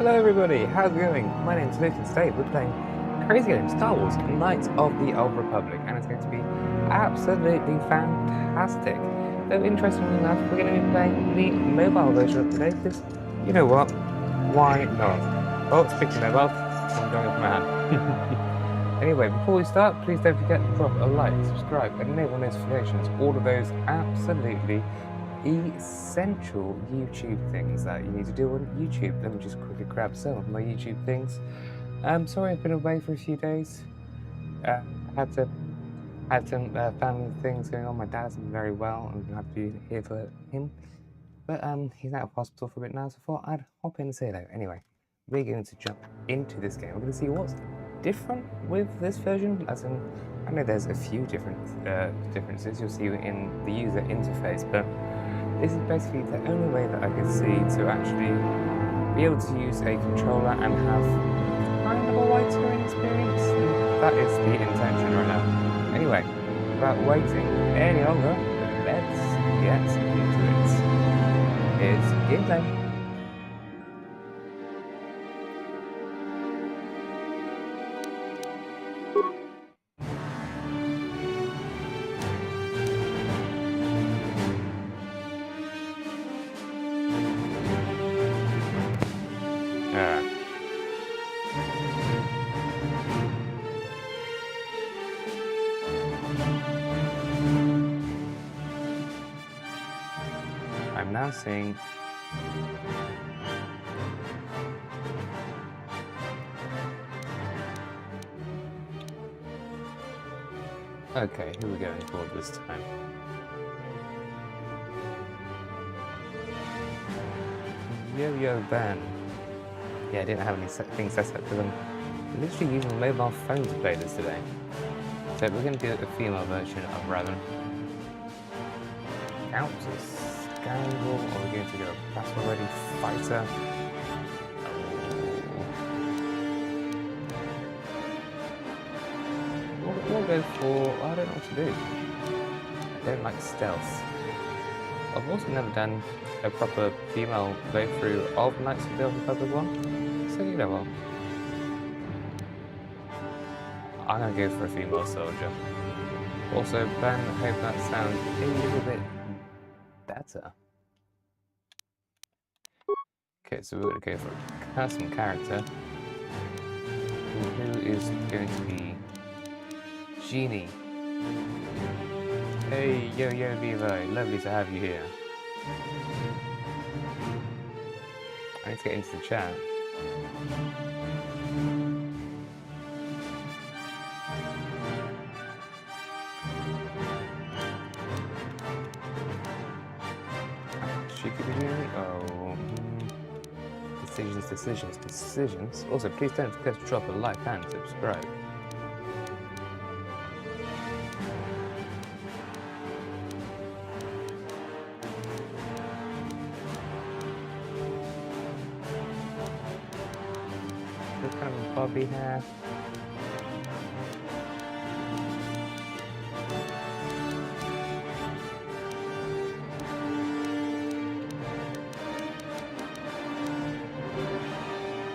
Hello everybody, how's it going? My name's Luke and today we're playing crazy game Star Wars Knights of the Old Republic, and it's going to be absolutely fantastic. Though interestingly enough, we're going to be playing the mobile version of today because, you know what, why not? Oh, speaking of mobile, I'm going off my hand. Anyway, before we start, please don't forget to drop a like, subscribe, and enable notifications, all of those absolutely essential YouTube things that you need to do on YouTube. Let me just quickly grab some of my YouTube things. Sorry I've been away for a few days. Had some family things going on. My dad isn't very well and I have to be here for him. But he's out of hospital for a bit now, so I thought I'd hop in and say hello. Anyway, we're going to jump into this game. We're going to see what's different with this version. As in, I know there's a few differences you'll see in the user interface, but this is basically the only way that I can see to actually be able to use a controller and have kind of a widescreen experience. And that is the intention right now. Anyway, without waiting any longer, let's get into it. Here's gameplay. I'm now seeing okay, who are we going for this time? Yo-Yo Ben. Yeah, I didn't have any things set up because I'm literally using a mobile phone to play this today. So we're going to do a female version of Raven. Countess. Scoundrel, or we're going to go battle ready fighter. We'll go for, I don't know what to do. I don't like stealth. I've also never done a proper female playthrough of Knights of the Old Republic 1, so you know what. I'm going to go for a female soldier. Also, Ben, I hope that sounds a little bit better. Okay, so we're going to go for a custom character who is going to be Genie. Hey, yo, Vivo, lovely to have you here. I need to get into the chat. She could be hearing me. Oh, decisions. Also, please don't forget to drop a like and subscribe. What kind of bobby hair?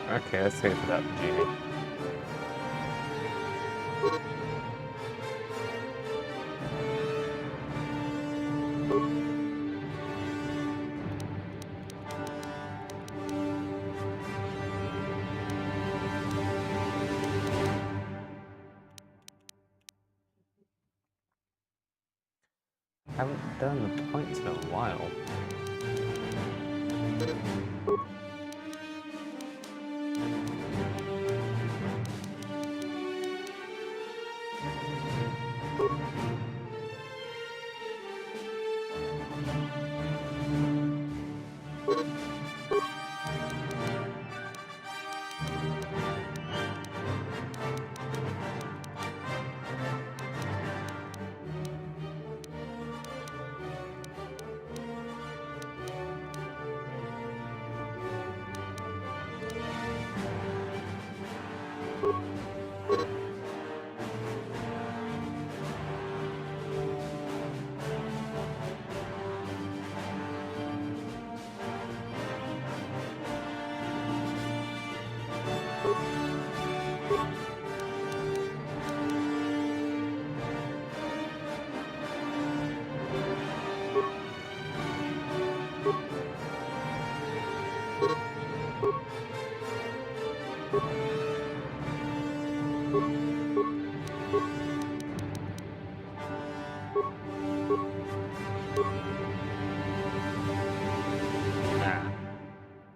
Okay, let's go for that, Genie. Haven't done the points in a while.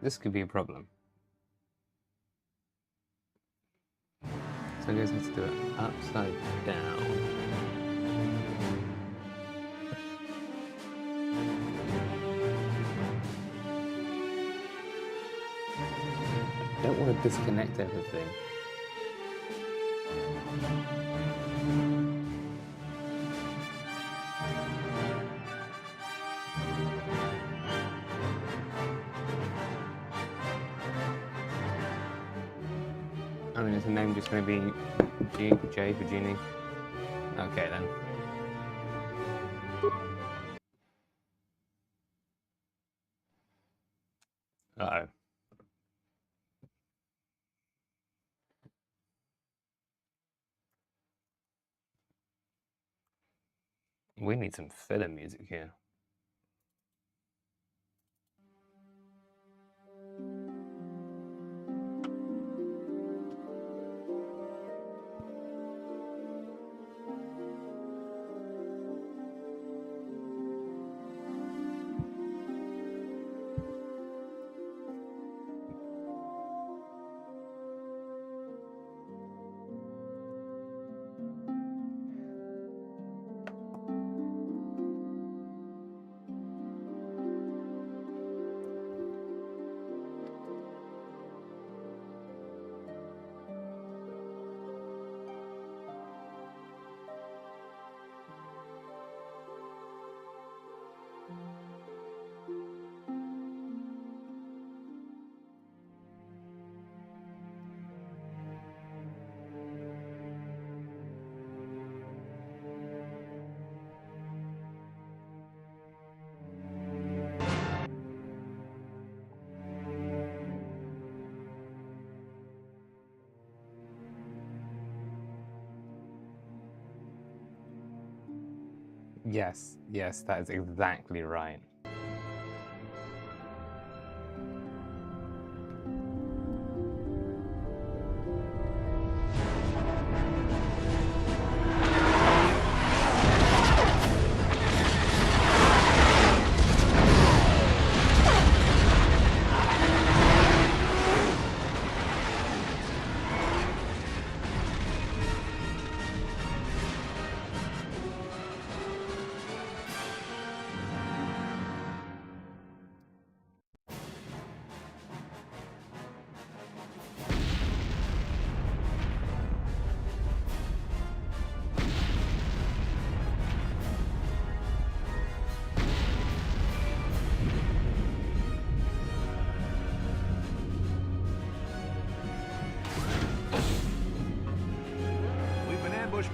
This could be a problem. So I guess let's do it upside down. I don't want to disconnect everything. I mean, is the name just going to be J for Genie? Okay then. Uh-oh. We need some filler music here. Yes, yes, that is exactly right.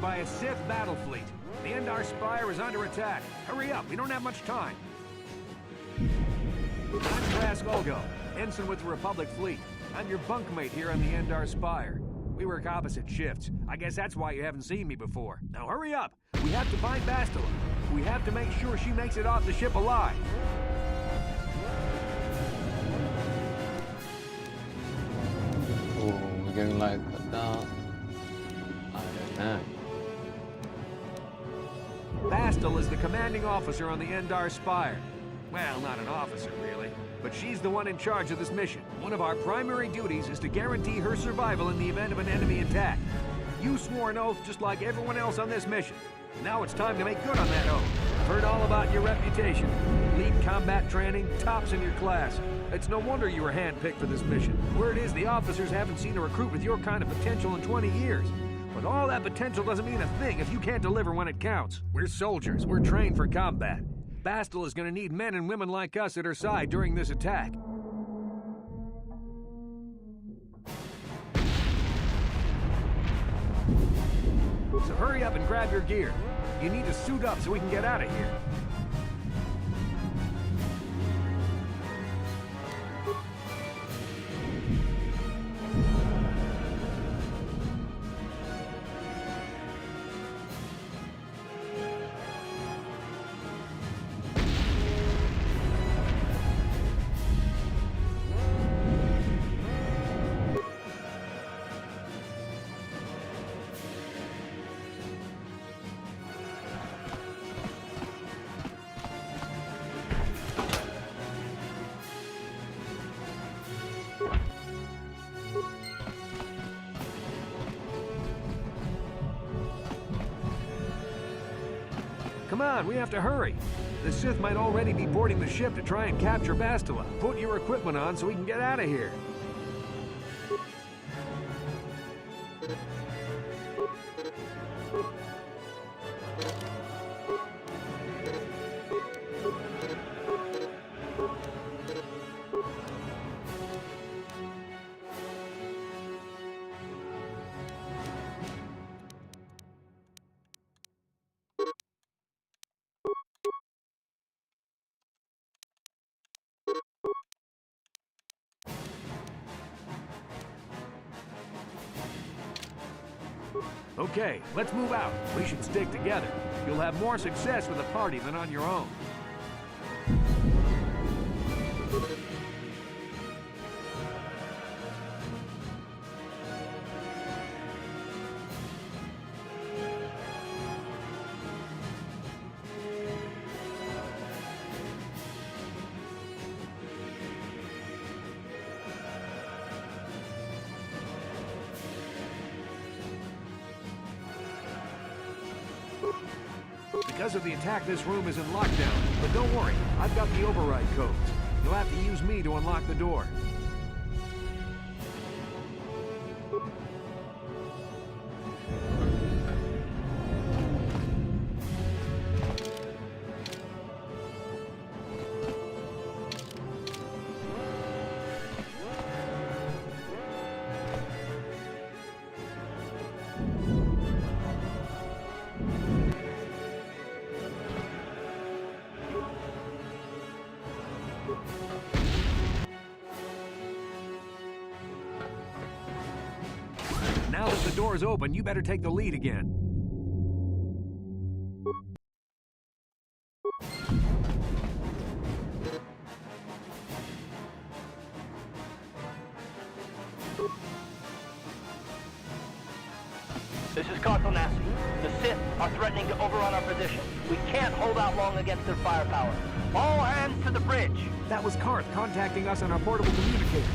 By a Sith battle fleet. The Endar Spire is under attack. Hurry up, we don't have much time. I'm Trask Olgo, ensign with the Republic fleet. I'm your bunkmate here on the Endar Spire. We work opposite shifts. I guess that's why you haven't seen me before. Now hurry up. We have to find Bastila. We have to make sure she makes it off the ship alive. Oh, we're going like that. I don't know. Bastila is the commanding officer on the Endar Spire. Well, not an officer, really, but she's the one in charge of this mission. One of our primary duties is to guarantee her survival in the event of an enemy attack. You swore an oath just like everyone else on this mission. Now it's time to make good on that oath. I've heard all about your reputation. Lead combat training, tops in your class. It's no wonder you were handpicked for this mission. Word is the officers haven't seen a recruit with your kind of potential in 20 years. But all that potential doesn't mean a thing if you can't deliver when it counts. We're soldiers. We're trained for combat. Bastila is going to need men and women like us at her side during this attack. So hurry up and grab your gear. You need to suit up so we can get out of here. Come on, we have to hurry. The Sith might already be boarding the ship to try and capture Bastila. Put your equipment on so we can get out of here. Okay, let's move out. We should stick together. You'll have more success with a party than on your own. Because of the attack, this room is in lockdown. But don't worry, I've got the override codes. You'll have to use me to unlock the door. Now that the door's open, you better take the lead again. This is KOTOR. The Sith are threatening to overrun our position. We can't hold out long against their firepower. All hands to the bridge. That was Karth contacting us on our portable communicators.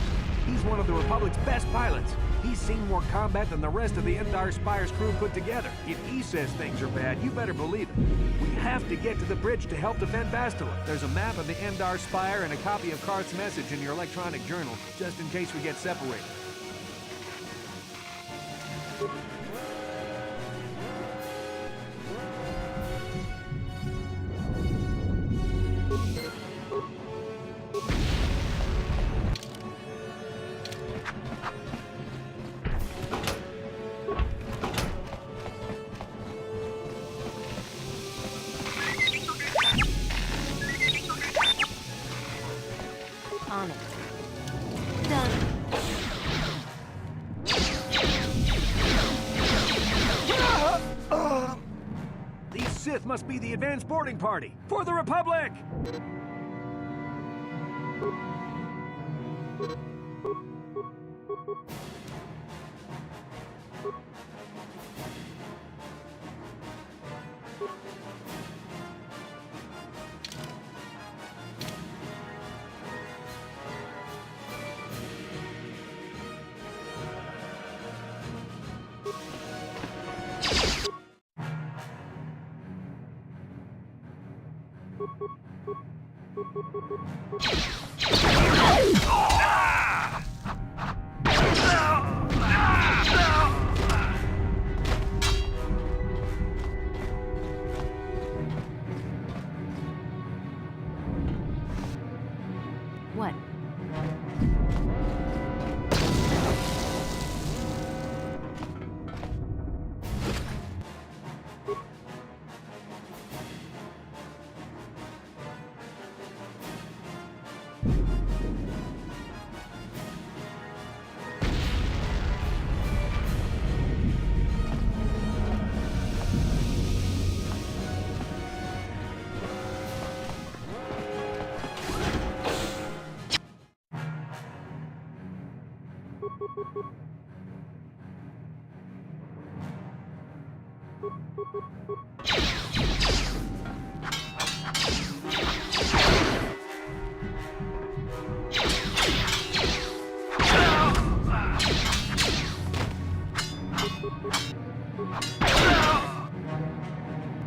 He's one of the Republic's best pilots. He's seen more combat than the rest of the Endar Spire's crew put together. If he says things are bad, you better believe it. We have to get to the bridge to help defend Bastila. There's a map of the Endar Spire and a copy of Karth's message in your electronic journal, just in case we get separated. On it. Done. These Sith must be the advanced boarding party for the Republic! What?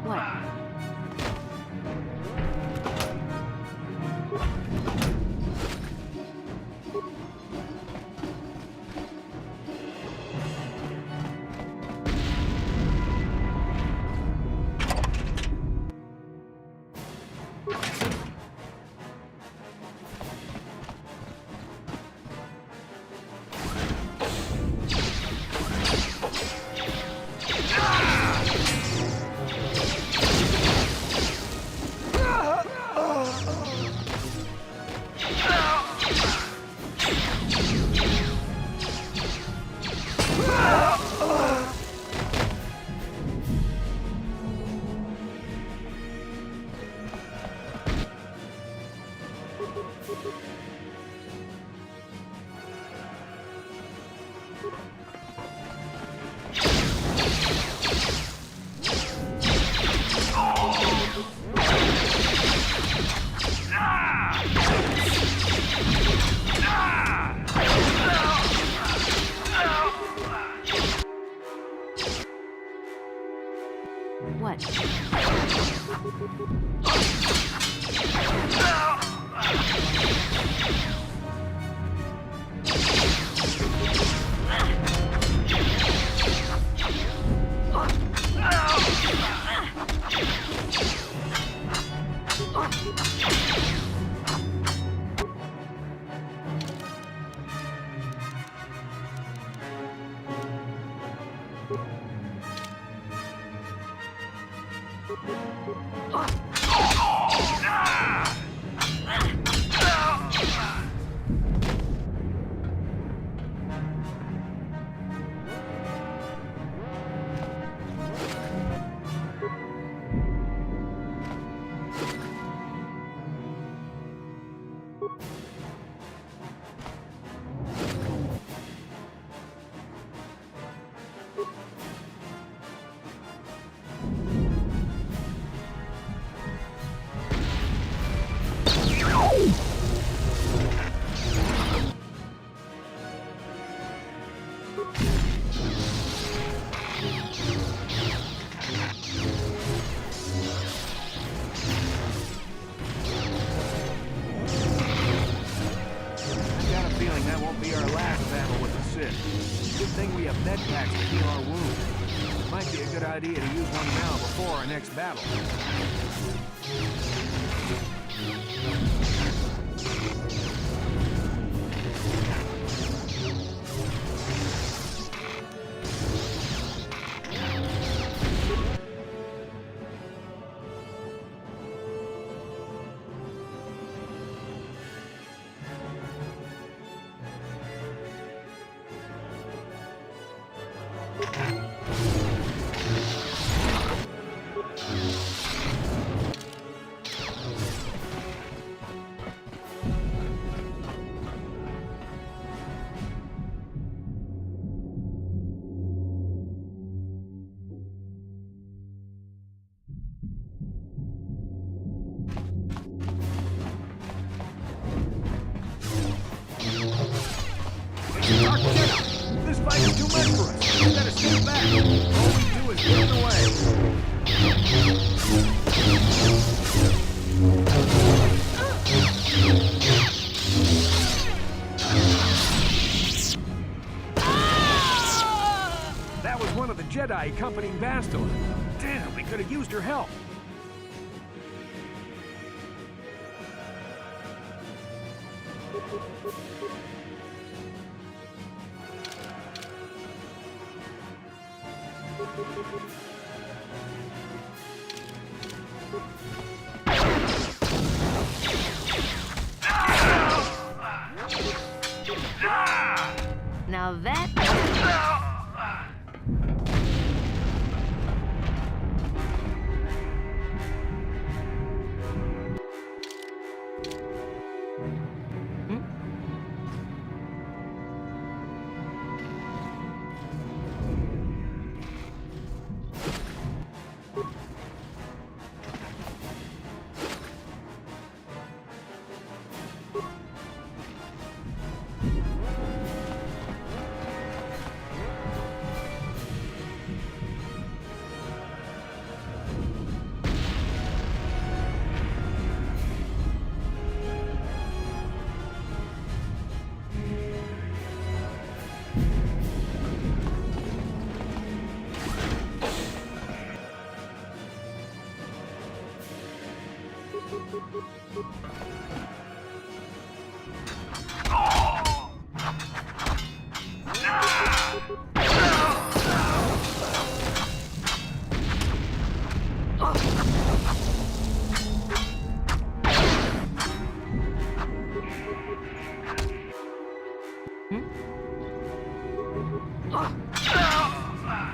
What? What? Good thing we have med packs to heal our wounds. Might be a good idea to use one now before our next battle. This fight is too much for us. We gotta step back. All we do is run away. That was one of the Jedi accompanying Bastila. Damn, we could have used her help. Now that...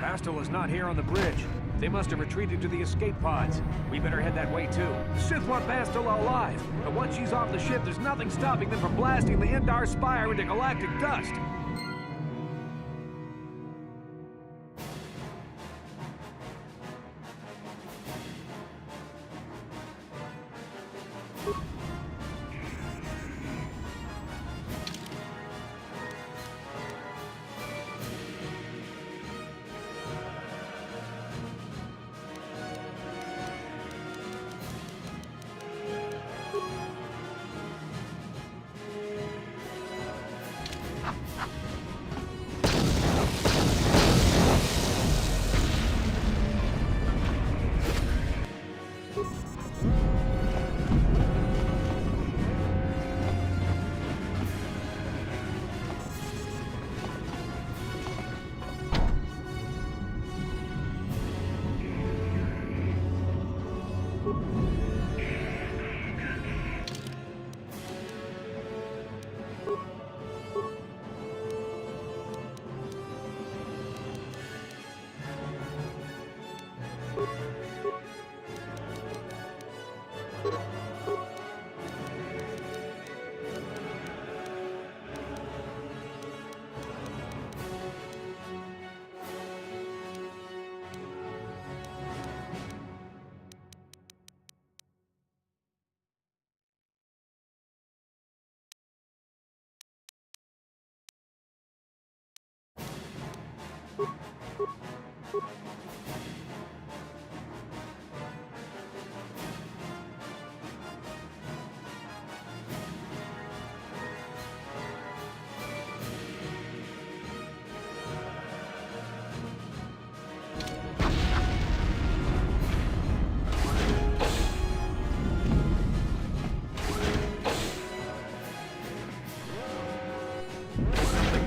Bastila's not here on the bridge. They must have retreated to the escape pods. We better head that way too. The Sith want Bastila alive, but once she's off the ship, there's nothing stopping them from blasting the Endar Spire into galactic dust.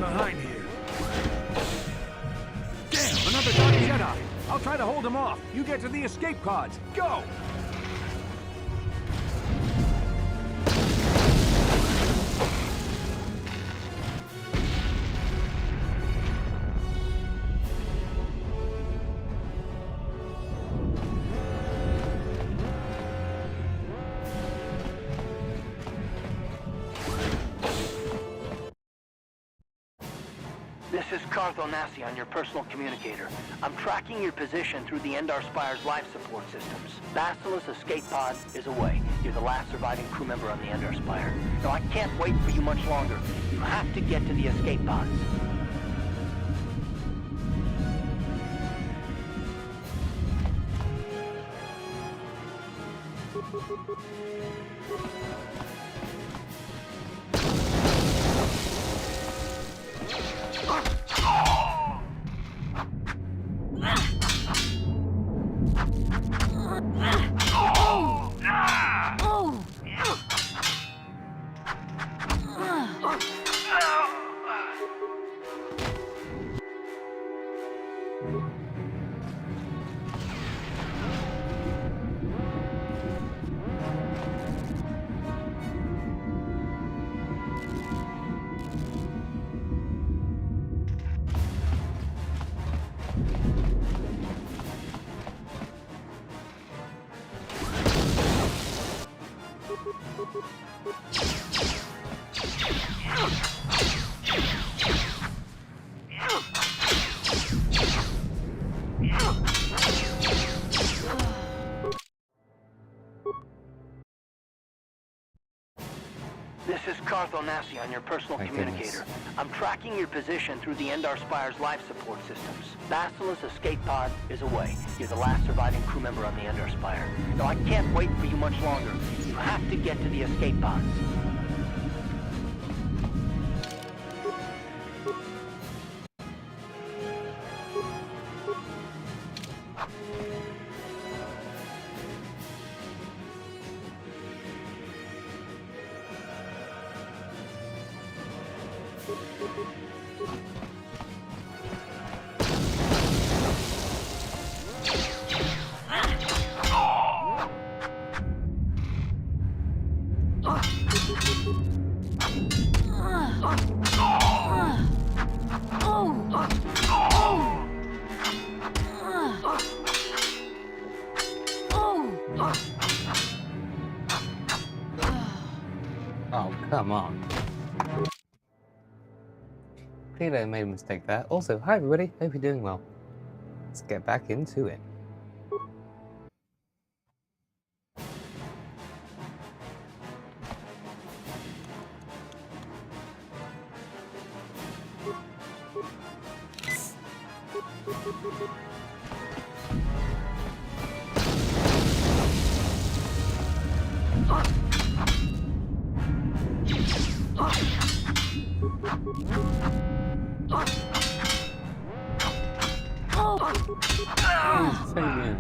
Behind here. Damn, another Dark Jedi. I'll try to hold him off. You get to the escape pods. Go! This is Cartho Nassi on your personal communicator. I'm tracking your position through the Endar Spire's life support systems. Bastila's escape pod is away. You're the last surviving crew member on the Endar Spire. Now, I can't wait for you much longer. You have to get to the escape pods. This is Cartho Nassi on your personal communicator. I'm tracking your position through the Endar Spire's life support systems. Bastila's escape pod is away. You're the last surviving crew member on the Endar Spire. Now, I can't wait for you much longer. You have to get to the escape pods. Oh, come on. Clearly I made a mistake there. Also, hi everybody, hope you're doing well. Let's get back into it. Same here.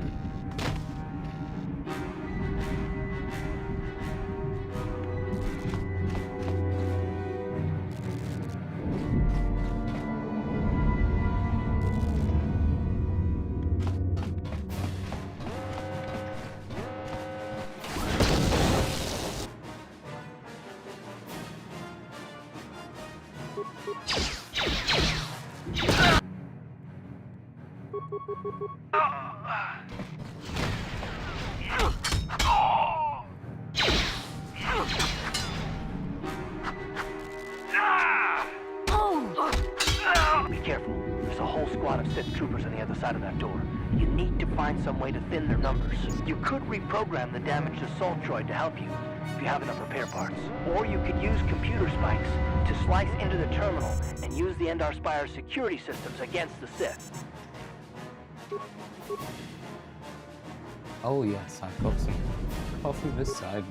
Be careful. There's a whole squad of Sith troopers on the other side of that door. You need to find some way to thin their numbers. You could reprogram the damaged assault droid to help you, if you have enough repair parts. Or you could use computer spikes to slice into the terminal and use the Endar Spire's security systems against the Sith. Oh yes, I've got some coffee beside me.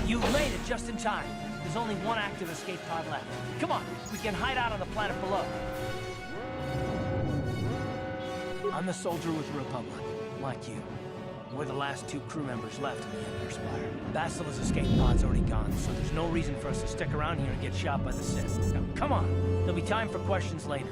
You made it just in time. There's only one active escape pod left. Come on, we can hide out on the planet below. I'm the soldier with the Republic, like you. We're the last two crew members left in the Endar Spire. Basila's escape pod's already gone, so there's no reason for us to stick around here and get shot by the Sith. Now, come on. There'll be time for questions later.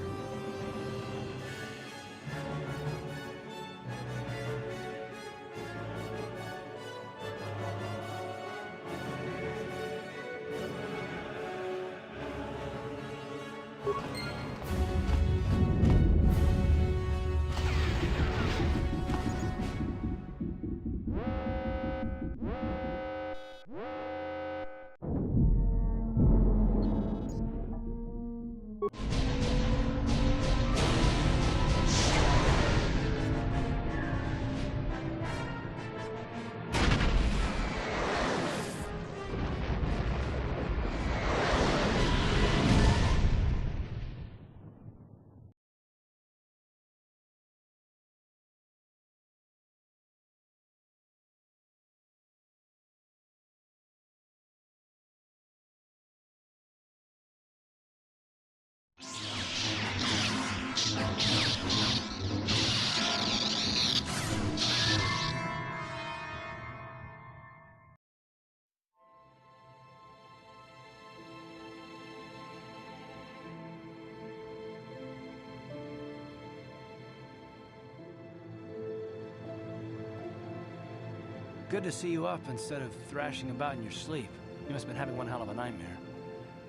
Good to see you up instead of thrashing about in your sleep. You must have been having one hell of a nightmare.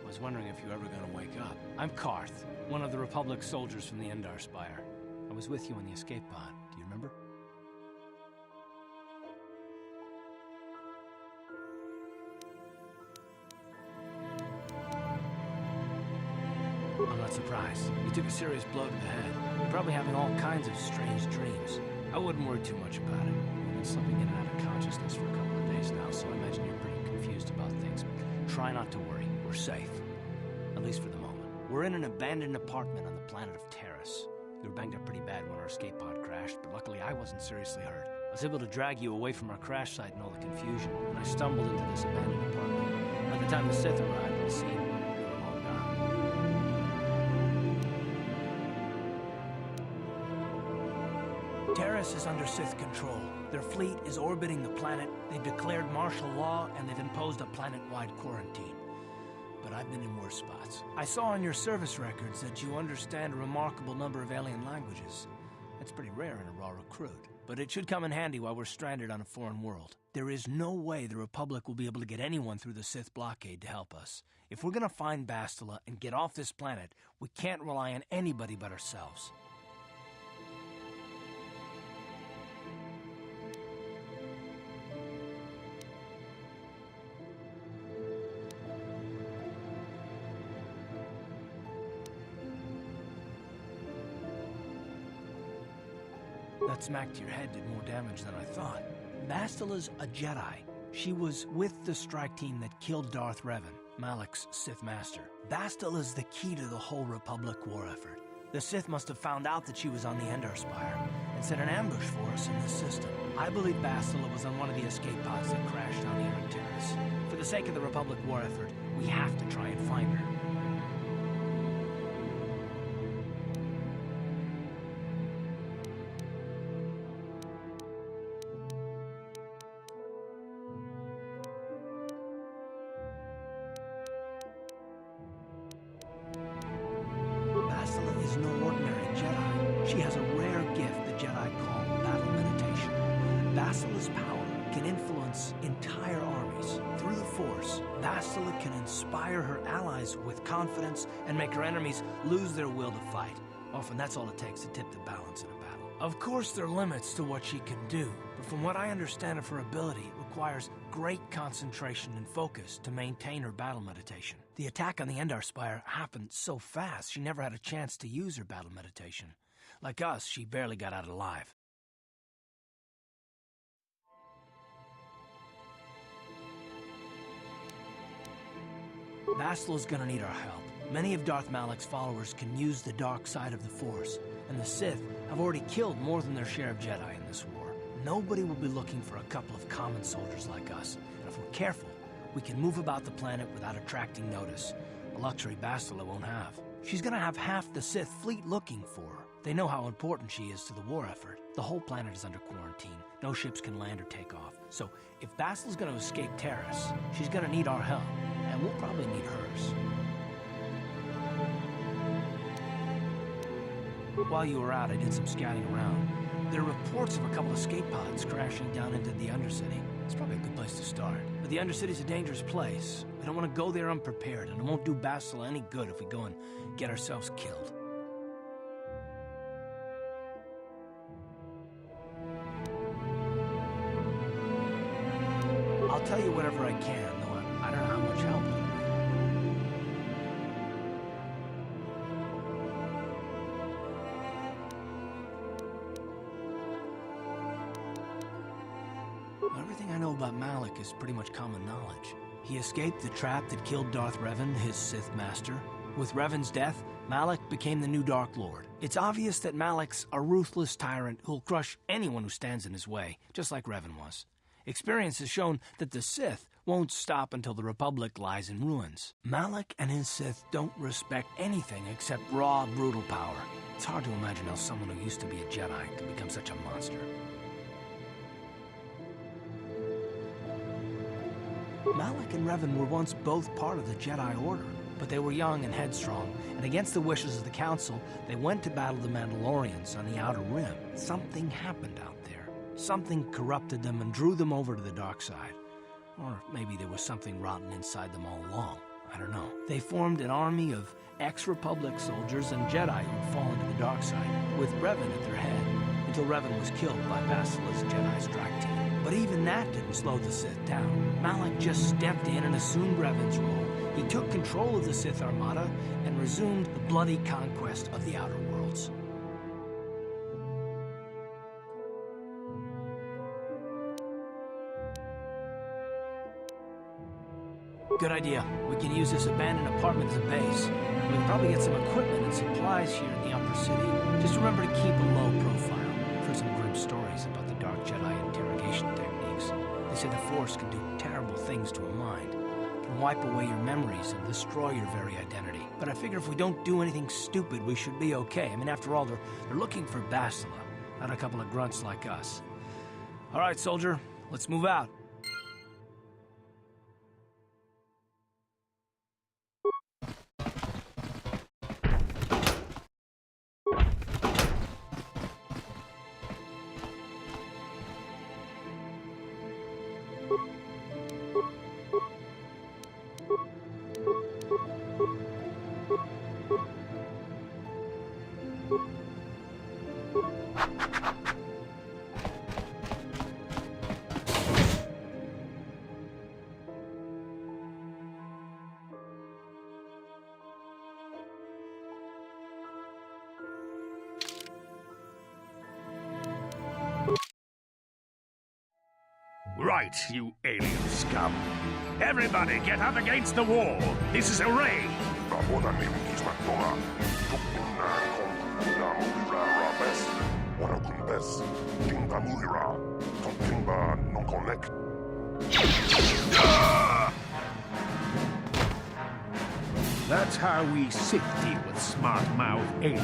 I was wondering if you were ever gonna wake up. I'm Karth, one of the Republic soldiers from the Endar Spire. I was with you in the escape pod. Do you remember? I'm not surprised. You took a serious blow to the head. You're probably having all kinds of strange dreams. I wouldn't worry too much about it. You've been slipping in and out of consciousness for a couple of days now, so I imagine you're pretty confused about things. Try not to worry. We're safe. At least for the moment. We're in an abandoned apartment on the planet of Terrace. You were banged up pretty bad when our escape pod crashed, but luckily I wasn't seriously hurt. I was able to drag you away from our crash site and all the confusion, and I stumbled into this abandoned apartment. By the time the Sith arrived on the scene, you were long gone. Terrace is under Sith control. Their fleet is orbiting the planet, they've declared martial law, and they've imposed a planet-wide quarantine. But I've been in worse spots. I saw on your service records that you understand a remarkable number of alien languages. That's pretty rare in a raw recruit. But it should come in handy while we're stranded on a foreign world. There is no way the Republic will be able to get anyone through the Sith blockade to help us. If we're gonna find Bastila and get off this planet, we can't rely on anybody but ourselves. That smack to your head did more damage than I thought. Bastila's a Jedi. She was with the strike team that killed Darth Revan, Malak's Sith master. Bastila's the key to the whole Republic war effort. The Sith must have found out that she was on the Endar Spire and set an ambush for us in this system. I believe Bastila was on one of the escape pods that crashed down here in Terrace. For the sake of the Republic war effort, we have to try and find her. She has a rare gift the Jedi call battle meditation. Bastila's power can influence entire armies. Through the Force, Bastila can inspire her allies with confidence and make her enemies lose their will to fight. Often that's all it takes to tip the balance in a battle. Of course there are limits to what she can do, but from what I understand of her ability, it requires great concentration and focus to maintain her battle meditation. The attack on the Endar Spire happened so fast, she never had a chance to use her battle meditation. Like us, she barely got out alive. Bastila's gonna need our help. Many of Darth Malak's followers can use the dark side of the Force, and the Sith have already killed more than their share of Jedi in this war. Nobody will be looking for a couple of common soldiers like us, and if we're careful, we can move about the planet without attracting notice, a luxury Bastila won't have. She's gonna have half the Sith fleet looking for her. They know how important she is to the war effort. The whole planet is under quarantine. No ships can land or take off. So if Bastila's gonna escape Terrace, she's gonna need our help, and we'll probably need hers. While you were out, I did some scouting around. There are reports of a couple of escape pods crashing down into the Undercity. It's probably a good place to start. But the Undercity's a dangerous place. We don't want to go there unprepared, and it won't do Bastila any good if we go and get ourselves killed. I'll tell you whatever I can, though I don't know how much help it'll be. Everything I know about Malak is pretty much common knowledge. He escaped the trap that killed Darth Revan, his Sith master. With Revan's death, Malak became the new Dark Lord. It's obvious that Malak's a ruthless tyrant who'll crush anyone who stands in his way, just like Revan was. Experience has shown that the Sith won't stop until the Republic lies in ruins. Malak and his Sith don't respect anything except raw, brutal power. It's hard to imagine how someone who used to be a Jedi could become such a monster. Malak and Revan were once both part of the Jedi Order, but they were young and headstrong, and against the wishes of the Council, they went to battle the Mandalorians on the Outer Rim. Something happened out there. Something corrupted them and drew them over to the dark side. Or maybe there was something rotten inside them all along. I don't know. They formed an army of ex-Republic soldiers and Jedi who'd fallen to the dark side, with Revan at their head, until Revan was killed by Basila's Jedi strike team. But even that didn't slow the Sith down. Malak just stepped in and assumed Revan's role. He took control of the Sith Armada and resumed the bloody conquest of the Outer Worlds. Good idea. We can use this abandoned apartment as a base. We can probably get some equipment and supplies here in the upper city. Just remember to keep a low profile. I've heard some grim stories about the Dark Jedi interrogation techniques. They say the Force can do terrible things to a mind. It can wipe away your memories and destroy your very identity. But I figure if we don't do anything stupid, we should be okay. I mean, after all, they're looking for Basila, not a couple of grunts like us. All right, soldier, let's move out. Right, you alien scum. Everybody get up against the wall. This is a raid. That's how we Sith deal with smart-mouth aliens.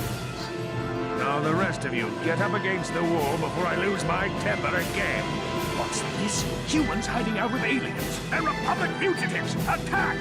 Now the rest of you, get up against the wall before I lose my temper again. What's this? Humans hiding out with aliens. They're Republic fugitives. Attack!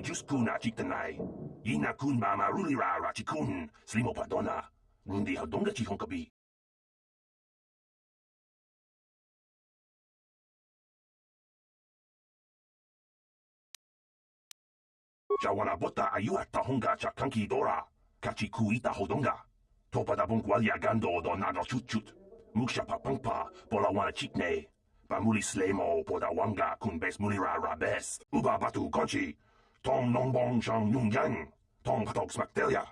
Juskuna chiktanai. Yina kun mama rulira rachikun. Slimo padona. Rundi hadonga chihonkabi. Jawana bota ayuata honga chakanki dora. Kachi kuita hodonga. Topada bungualia gando donado chuchut. Muksha papangpa pola wana chikne. Pamuli slemo poda wanga kun bes mulira rabes. Uba batu konchi. Tong nong bong shang yung yang. Tong patok smaktelia.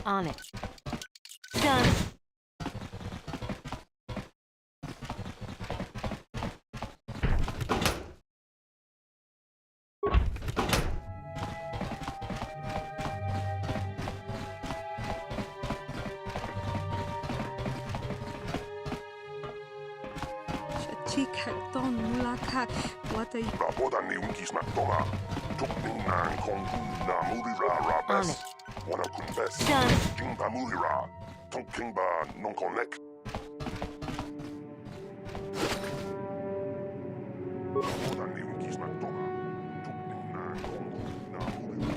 On it. Done. Chikatong mulaka wata Raboda ni unkis maktonga. Tukning nang kong na mulira rabes. Wana kumbes. Done. Jingpa mulira. Talking ba non connect. Tani unkis na toma. Tukning na kongo na muli.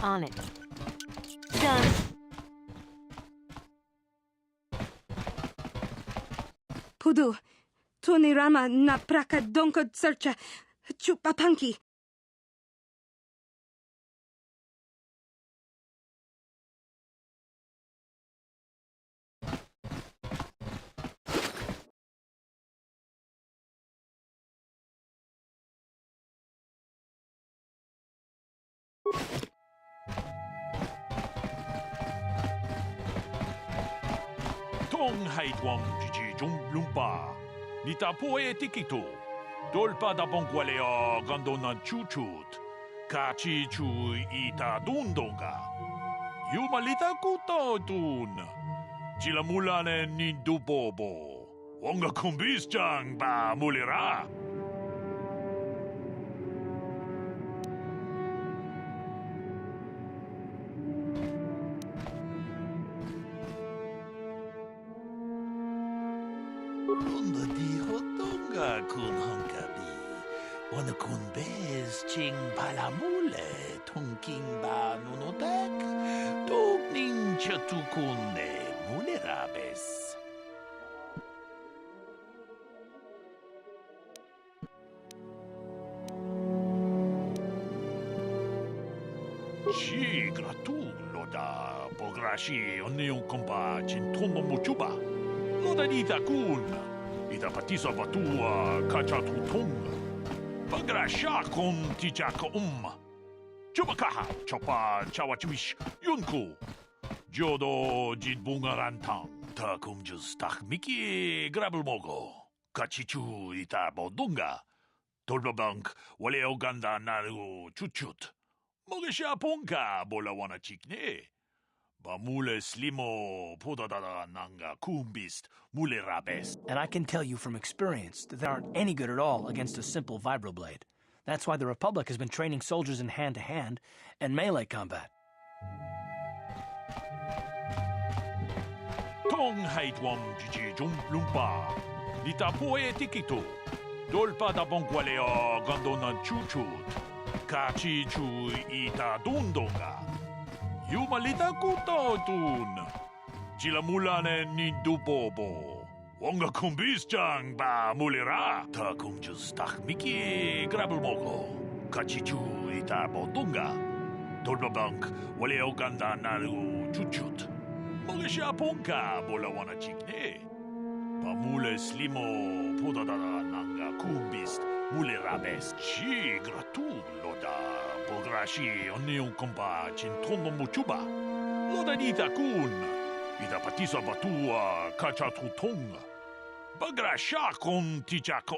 On it. Done. Pudu, Tunirama na praka donko searcha chupapanki. Tong haitwam jiji lumpa. Nita poe tikito. Dolpa da bonqualea gandonan chuchut. Kachi chu ita dundonga. Yumalita kuto tun. Chilamulane nindubobo. Wonga kumbis jang ba mulira. Onda di hotonga kun honkabi. Wana kun bez ching palamule. Tonking ba nunotek. Tugning chatukune mulerabes. Ci gratullo da pograshi onneon compa cintono mochuba. Loda dita kun. Ita patisa batua kacha tutung. Pagrasha kon tijaka Chubakaha chopa chawachuish yunku. Jodo jid bungarantang. Ta kumjus tak miki grabelmogo. Kachichu ita bodunga. Tolbabank wale oganda naru chuchut. Mogesha ponka bola wana chikne. Bamule slimo podadada nanga kumbist mule rabes. And I can tell you from experience that they aren't any good at all against a simple vibroblade. That's why the Republic has been training soldiers in hand-to-hand and melee combat. Tong haitwam jiji lumpa. Nita poe tikito. Dolpa da bonqualea gandonan chuchut. Kachi chu ita dundonga. Yumalita kuto tun. Chilamulane nindubobo. Wonga kumbis jang ba mulira. Ta kumjus tak miki grabelmogo. Kachichu ita bodunga. Tolbabank wale oganda naru chuchut. Mogesha ponka bola wana chikne. Bamule slimo podadada nanga kumbist mule rabes. Chi gratullo da pograshi onneon compa cintono mochuba. Loda dita kun. Ita patisa batua kacha tutung. Bagrasha kon tijaka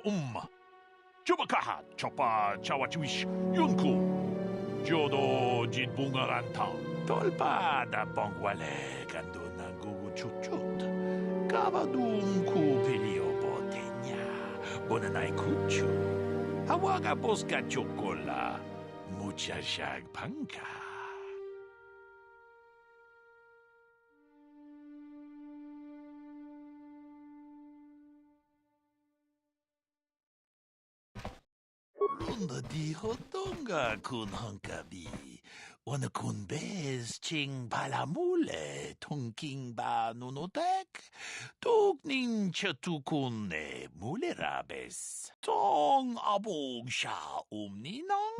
Chubakaha chopa chawachuish yunku. Jodo jid bungarantang. Tolpa da bongwale kando nangu chuchut. Kavadum ku pelio botenya. Bonanai kuchu. Hawaga boska chokola. Mucha shag panka. Lunda di hotonga kun honkabi. Wana kun bez ching palamule. Tonking ba nunotek. Tugning chatukune mulerabes. Tong abog sha ninang.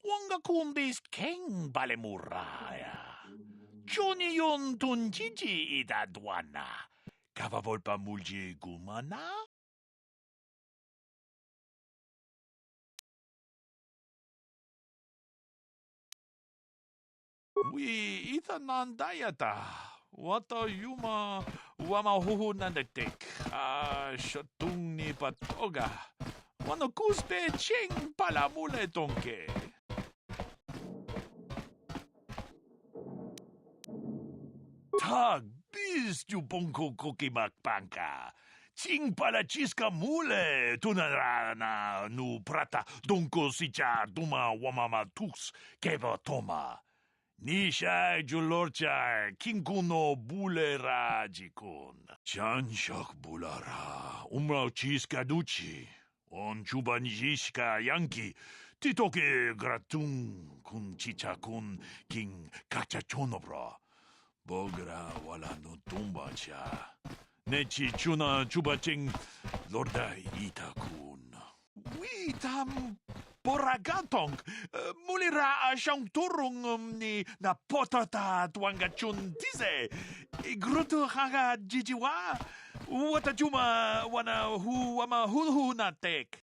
Wanga kun bis king balemuraya. Johnny yon tunjiji idadwana. Kavavolpa mulji gumana? Wi itanandayata. Wata yuma wama huhu nandetek. Shatung ni patoga. Wano kuspe ching palamule tonke. Tag bis tu bonko kokimak panka. Ching pala chiska mule tunarana nu prata donko sicha duma wamama tus keva toma. Nisha julorcha kinkuno bulera jikun. Chanshak bulara umrao chiska duchi. On chuba nijishka yanki. Titoke gratun kun chicha kun king kachachonobra. Bogra wala no tumba cha. Nechi chuna chubaching lorda itakun. We tam boragatong mulira ashang turung ni na potata tuangachun tise. Grutu haga jijiwa. Watajuma wana hu wama hulhu na tek.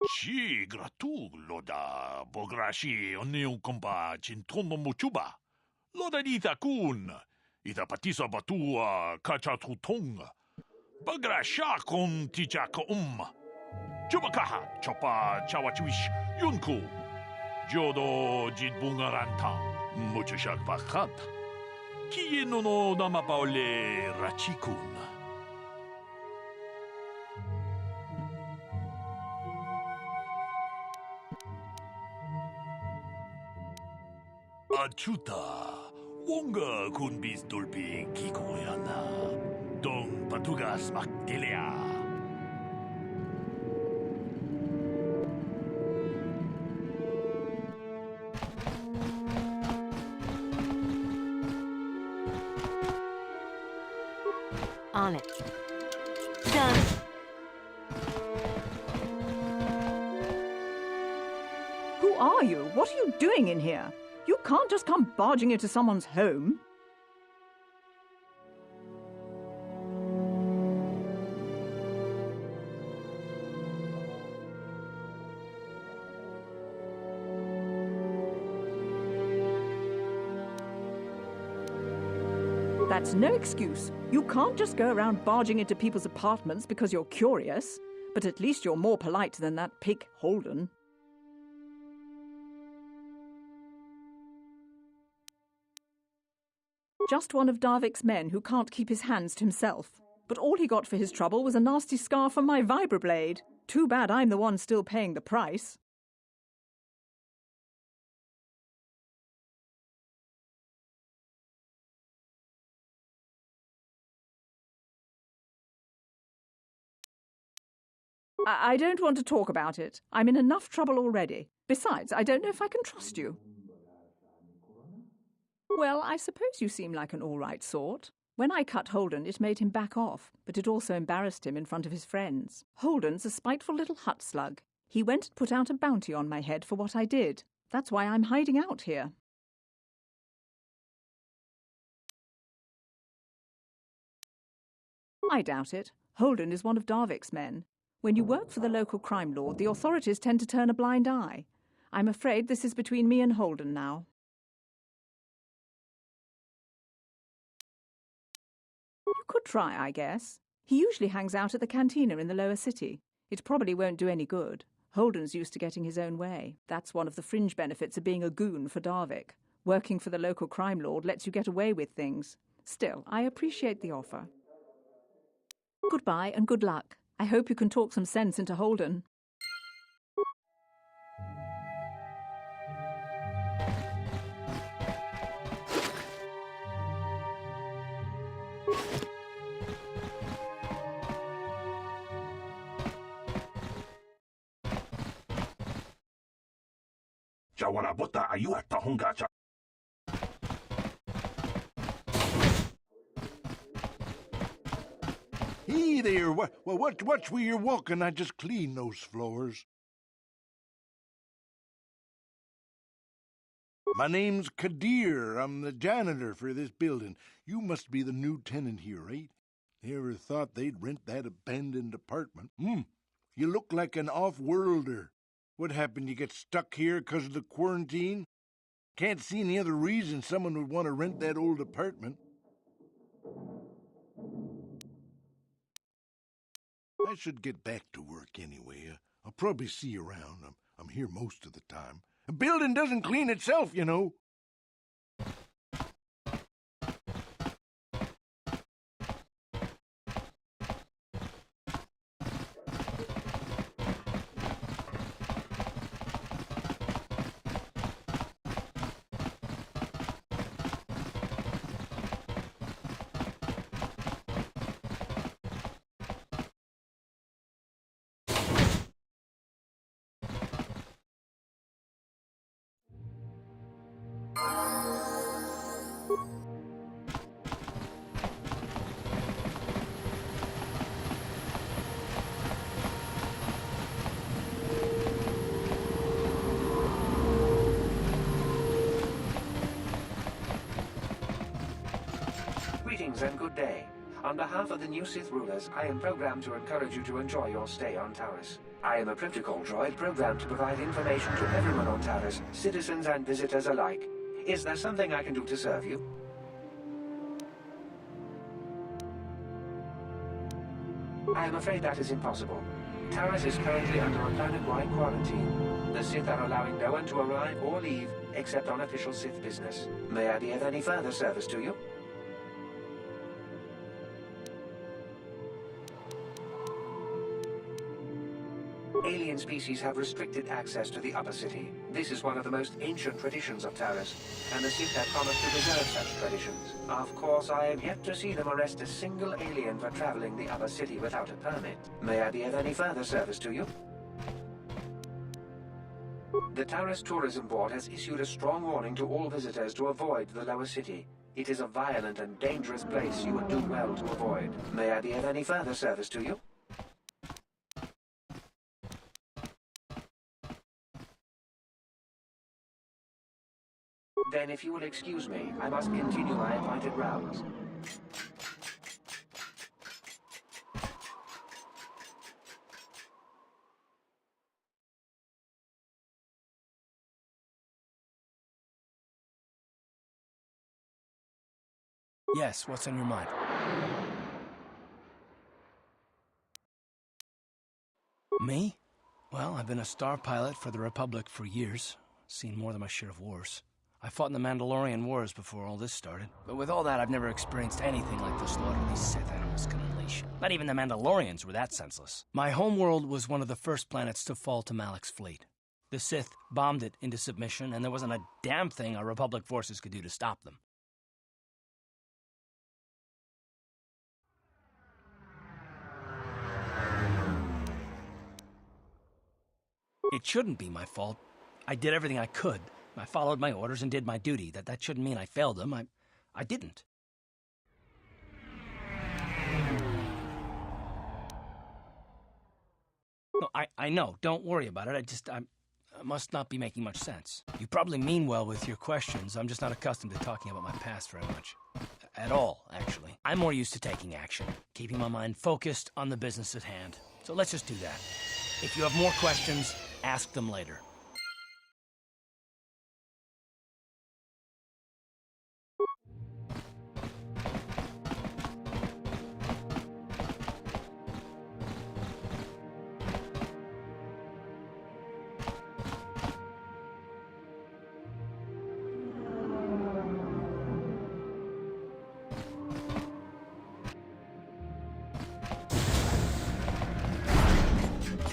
Chi gratu loda bograshi oniu kompa chintono muchuba. Loda ita kun. Ita patisa batua kachatutong. Bagrasha kon tichaka Chubakaha chopa chawachuish yunku. Jodo jitbungaranta. Muchushak bakat. Kiye no damapaole rachikun. Achuta, wonga kun bis dolpi kikoyana. Dong patugas makdelea. On it. Done. Who are you? What are you doing in here? You can't just come barging into someone's home. That's no excuse. You can't just go around barging into people's apartments because you're curious. But at least you're more polite than that pig Holden. Just one of Darvik's men who can't keep his hands to himself. But all he got for his trouble was a nasty scar from my vibroblade. Too bad I'm the one still paying the price. I don't want to talk about it. I'm in enough trouble already. Besides, I don't know if I can trust you. Well, I suppose you seem like an all-right sort. When I cut Holden, it made him back off, but it also embarrassed him in front of his friends. Holden's a spiteful little hut slug. He went and put out a bounty on my head for what I did. That's why I'm hiding out here. I doubt it. Holden is one of Darvik's men. When you work for the local crime lord, the authorities tend to turn a blind eye. I'm afraid this is between me and Holden now. You could try, I guess. He usually hangs out at the cantina in the lower city. It probably won't do any good. Holden's used to getting his own way. That's one of the fringe benefits of being a goon for Darvik. Working for the local crime lord lets you get away with things. Still, I appreciate the offer. Goodbye and good luck. I hope you can talk some sense into Holden. Jawanabota ayuata hongacha. Hey there, watch where you're walking. I just cleaned those floors. My name's Kadir. I'm the janitor for this building. You must be the new tenant here, right? You ever thought they'd rent that abandoned apartment? You look like an off-worlder. What happened? You get stuck here because of the quarantine? Can't see any other reason someone would want to rent that old apartment. I should get back to work anyway. I'll probably see you around. I'm here most of the time. A building doesn't clean itself, you know. Greetings and good day. On behalf of the new Sith rulers, I am programmed to encourage you to enjoy your stay on Taris. I am a protocol droid programmed to provide information to everyone on Taris, citizens and visitors alike. Is there something I can do to serve you? I am afraid that is impossible. Taris is currently under a planet-wide quarantine. The Sith are allowing no one to arrive or leave except on official Sith business. May I be of any further service to you? Alien species have restricted access to the upper city. This is one of the most ancient traditions of Taris, and the Sith have promised to preserve such traditions. Of course, I have yet to see them arrest a single alien for traveling the upper city without a permit. May I be of any further service to you? The Taris Tourism Board has issued a strong warning to all visitors to avoid the lower city. It is a violent and dangerous place you would do well to avoid. May I be of any further service to you? Then if you will excuse me, I must continue my appointed rounds. Yes, what's on your mind? Me? Well, I've been a star pilot for the Republic for years. Seen more than my share of wars. I fought in the Mandalorian Wars before all this started. But with all that, I've never experienced anything like the slaughter these Sith animals can unleash. Not even the Mandalorians were that senseless. My homeworld was one of the first planets to fall to Malak's fleet. The Sith bombed it into submission, and there wasn't a damn thing our Republic forces could do to stop them. It shouldn't be my fault. I did everything I could. I followed my orders and did my duty. That shouldn't mean I failed them. I didn't. No, I know. Don't worry about it. I must not be making much sense. You probably mean well with your questions. I'm just not accustomed to talking about my past very much. At all, actually. I'm more used to taking action, keeping my mind focused on the business at hand. So let's just do that. If you have more questions, ask them later.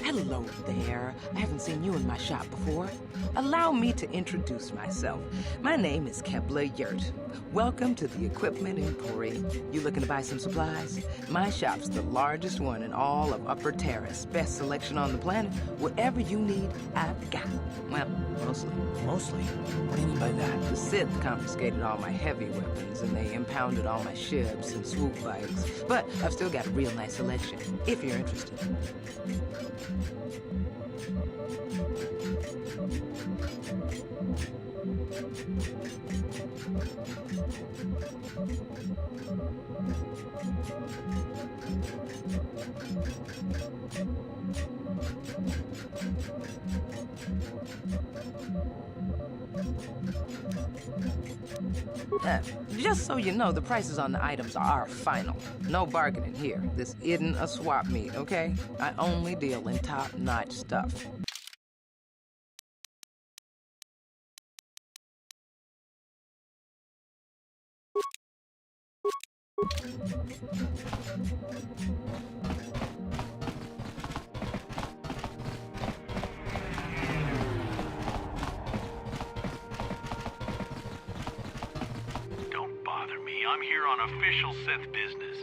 Hello there. I haven't seen you in my shop before. Allow me to introduce myself. My name is Kepler Yurt. Welcome to the Equipment Emporium. You looking to buy some supplies? My shop's the largest one in all of Upper Terrace. Best selection on the planet. Whatever you need, I've got. Well, mostly. Mostly? What do you mean by that? The Sith confiscated all my heavy weapons, and they impounded all my ships and swoop bikes. But I've still got a real nice selection, if you're interested. Just so you know, the prices on the items are final. No bargaining here. This isn't a swap meet, okay? I only deal in top-notch stuff. Don't bother me. I'm here on official Sith business.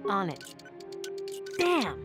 On it. Damn!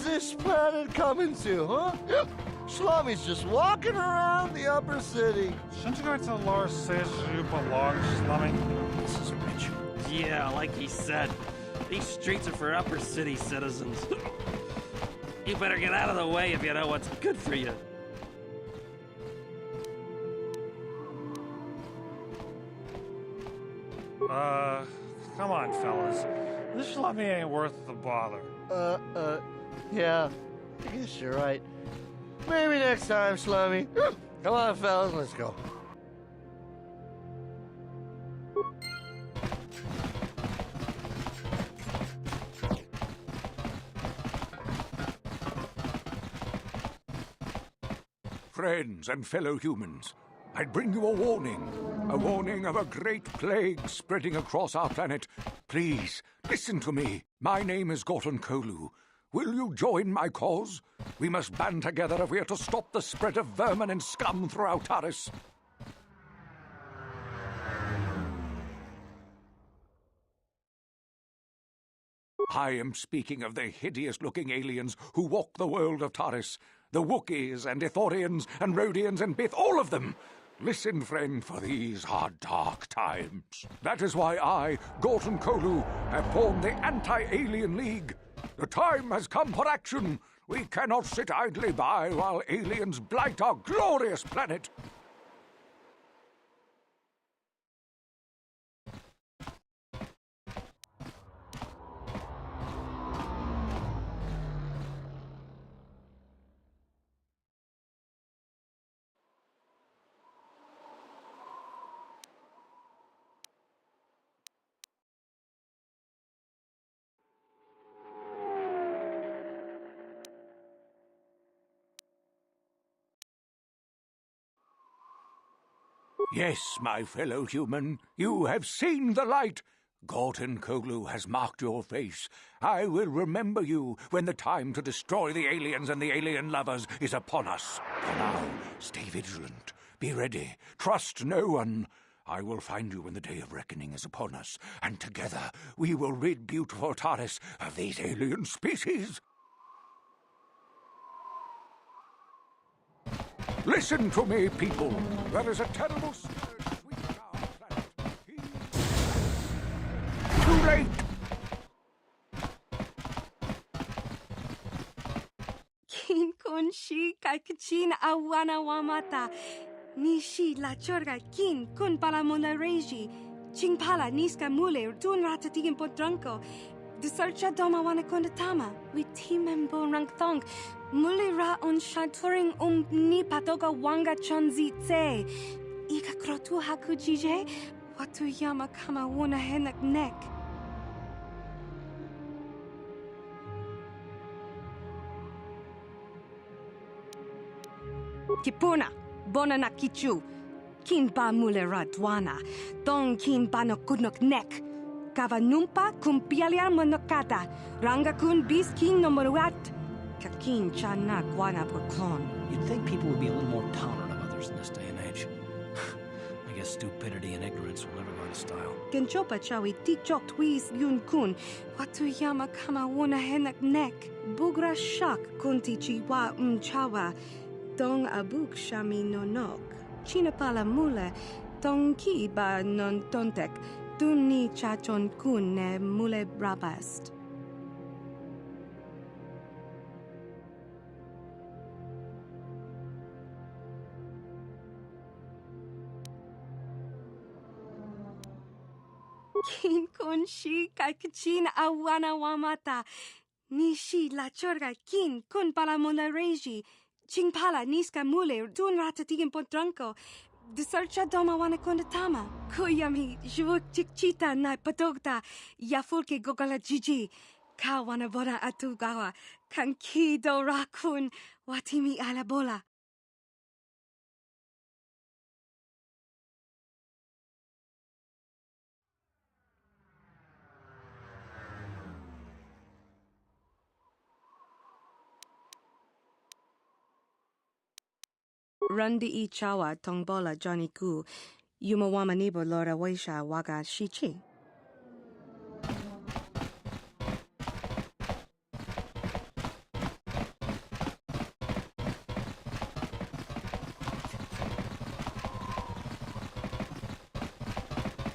This planet coming to, huh? Slummy's just walking around the upper city. Shouldn't you go to the lower cities you belong, Slummy? This is Richard. Yeah, like he said, these streets are for upper city citizens. You better get out of the way if you know what's good for you. Come on, fellas. This Slummy ain't worth the bother. Yeah. I guess you're right. Maybe next time, Slummy. Come on, fellas, let's go. Friends and fellow humans, I bring you a warning of a great plague spreading across our planet. Please, listen to me. My name is Gorton Kolu. Will you join my cause? We must band together if we are to stop the spread of vermin and scum throughout Taris. I am speaking of the hideous-looking aliens who walk the world of Taris. The Wookiees and Ithorians and Rhodians and Bith, all of them. Listen, friend, for these are dark times. That is why I, Gorton Kolu, have formed the Anti-Alien League. The time has come for action. We cannot sit idly by while aliens blight our glorious planet. Yes, my fellow human, you have seen the light. Gorton Koglu has marked your face. I will remember you when the time to destroy the aliens and the alien lovers is upon us. For now, stay vigilant. Be ready. Trust no one. I will find you when the day of reckoning is upon us, and together we will rid beautiful Taris of these alien species. Listen to me, people. There is a terrible scourge sweeping our planet. Too late! Kin kun shi kakchin awana wamata. Nishi la chorga kin kun pala mona reji. Ching pala niska mule tun ratatigin potranko. The searcha doma wana kondatama. We timembo rank thong. Mule ra on shaturing ni patoga wanga chonzi tse. Ika krotu haku jije. Watu yama kama wona henak nek. Kipuna, bona na kichu. Kin ba mule ra dwana. Dong kin ba no kudnok nek. Kava numpa kumpialia monokata. Ranga kun bis kin no moruat. Kakin chana guana proclon. You'd think people would be a little more tolerant of others in this day and age. I guess stupidity and ignorance will never go out of style. Genchopa chawi tikchok twis yun kun. Watu yama kama wona henak nek. Bugra shak kunti chiwa chawa. Dong abuk shami nonok. China pala mule. Dong ki ba non tontek. Duni chachon kun ne mule rabast. Kin kun shi kakchin awana wamata. Nishi la chorga kin kun pala mona reji. Ching pala niska mule dun ratatigin potranko. The searcha doma wana kondatama. Kuyami jvuk chikchita na patogta. Yafulke gogala jiji. Ka wana bona atugawa. Kankido rakun. Watimi alabola. Rundi I chawa tongbola Johnny Ku. Yumawama nibo lora waisha waga shichi.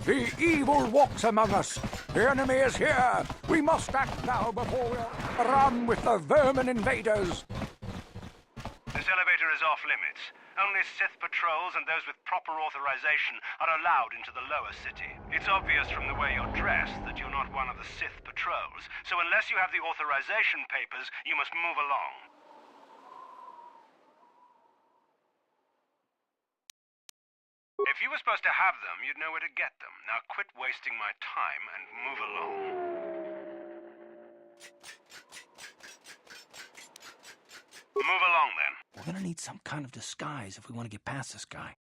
The evil walks among us. The enemy is here. We must act now before we run with the vermin invaders. This elevator is off limits. Only Sith patrols and those with proper authorization are allowed into the lower city. It's obvious from the way you're dressed that you're not one of the Sith patrols, so unless you have the authorization papers, you must move along. If you were supposed to have them, you'd know where to get them. Now quit wasting my time and move along. Move along, then. We're gonna need some kind of disguise if we want to get past this guy.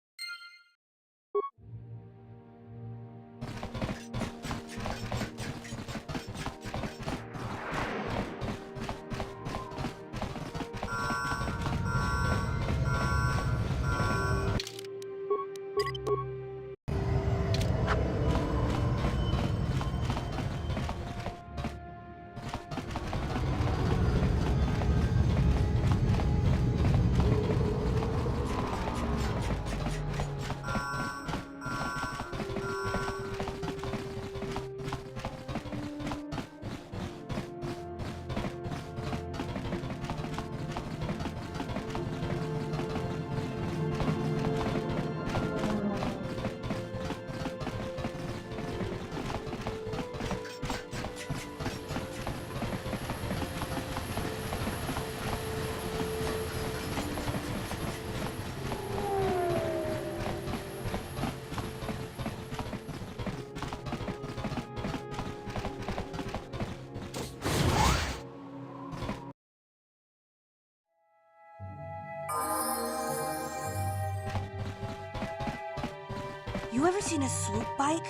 You ever seen a swoop bike?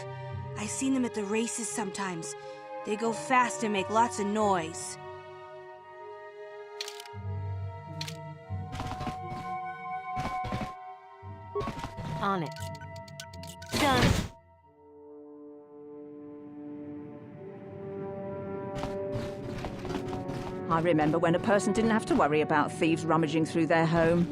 I've seen them at the races sometimes. They go fast and make lots of noise. On it. Done. I remember when a person didn't have to worry about thieves rummaging through their home.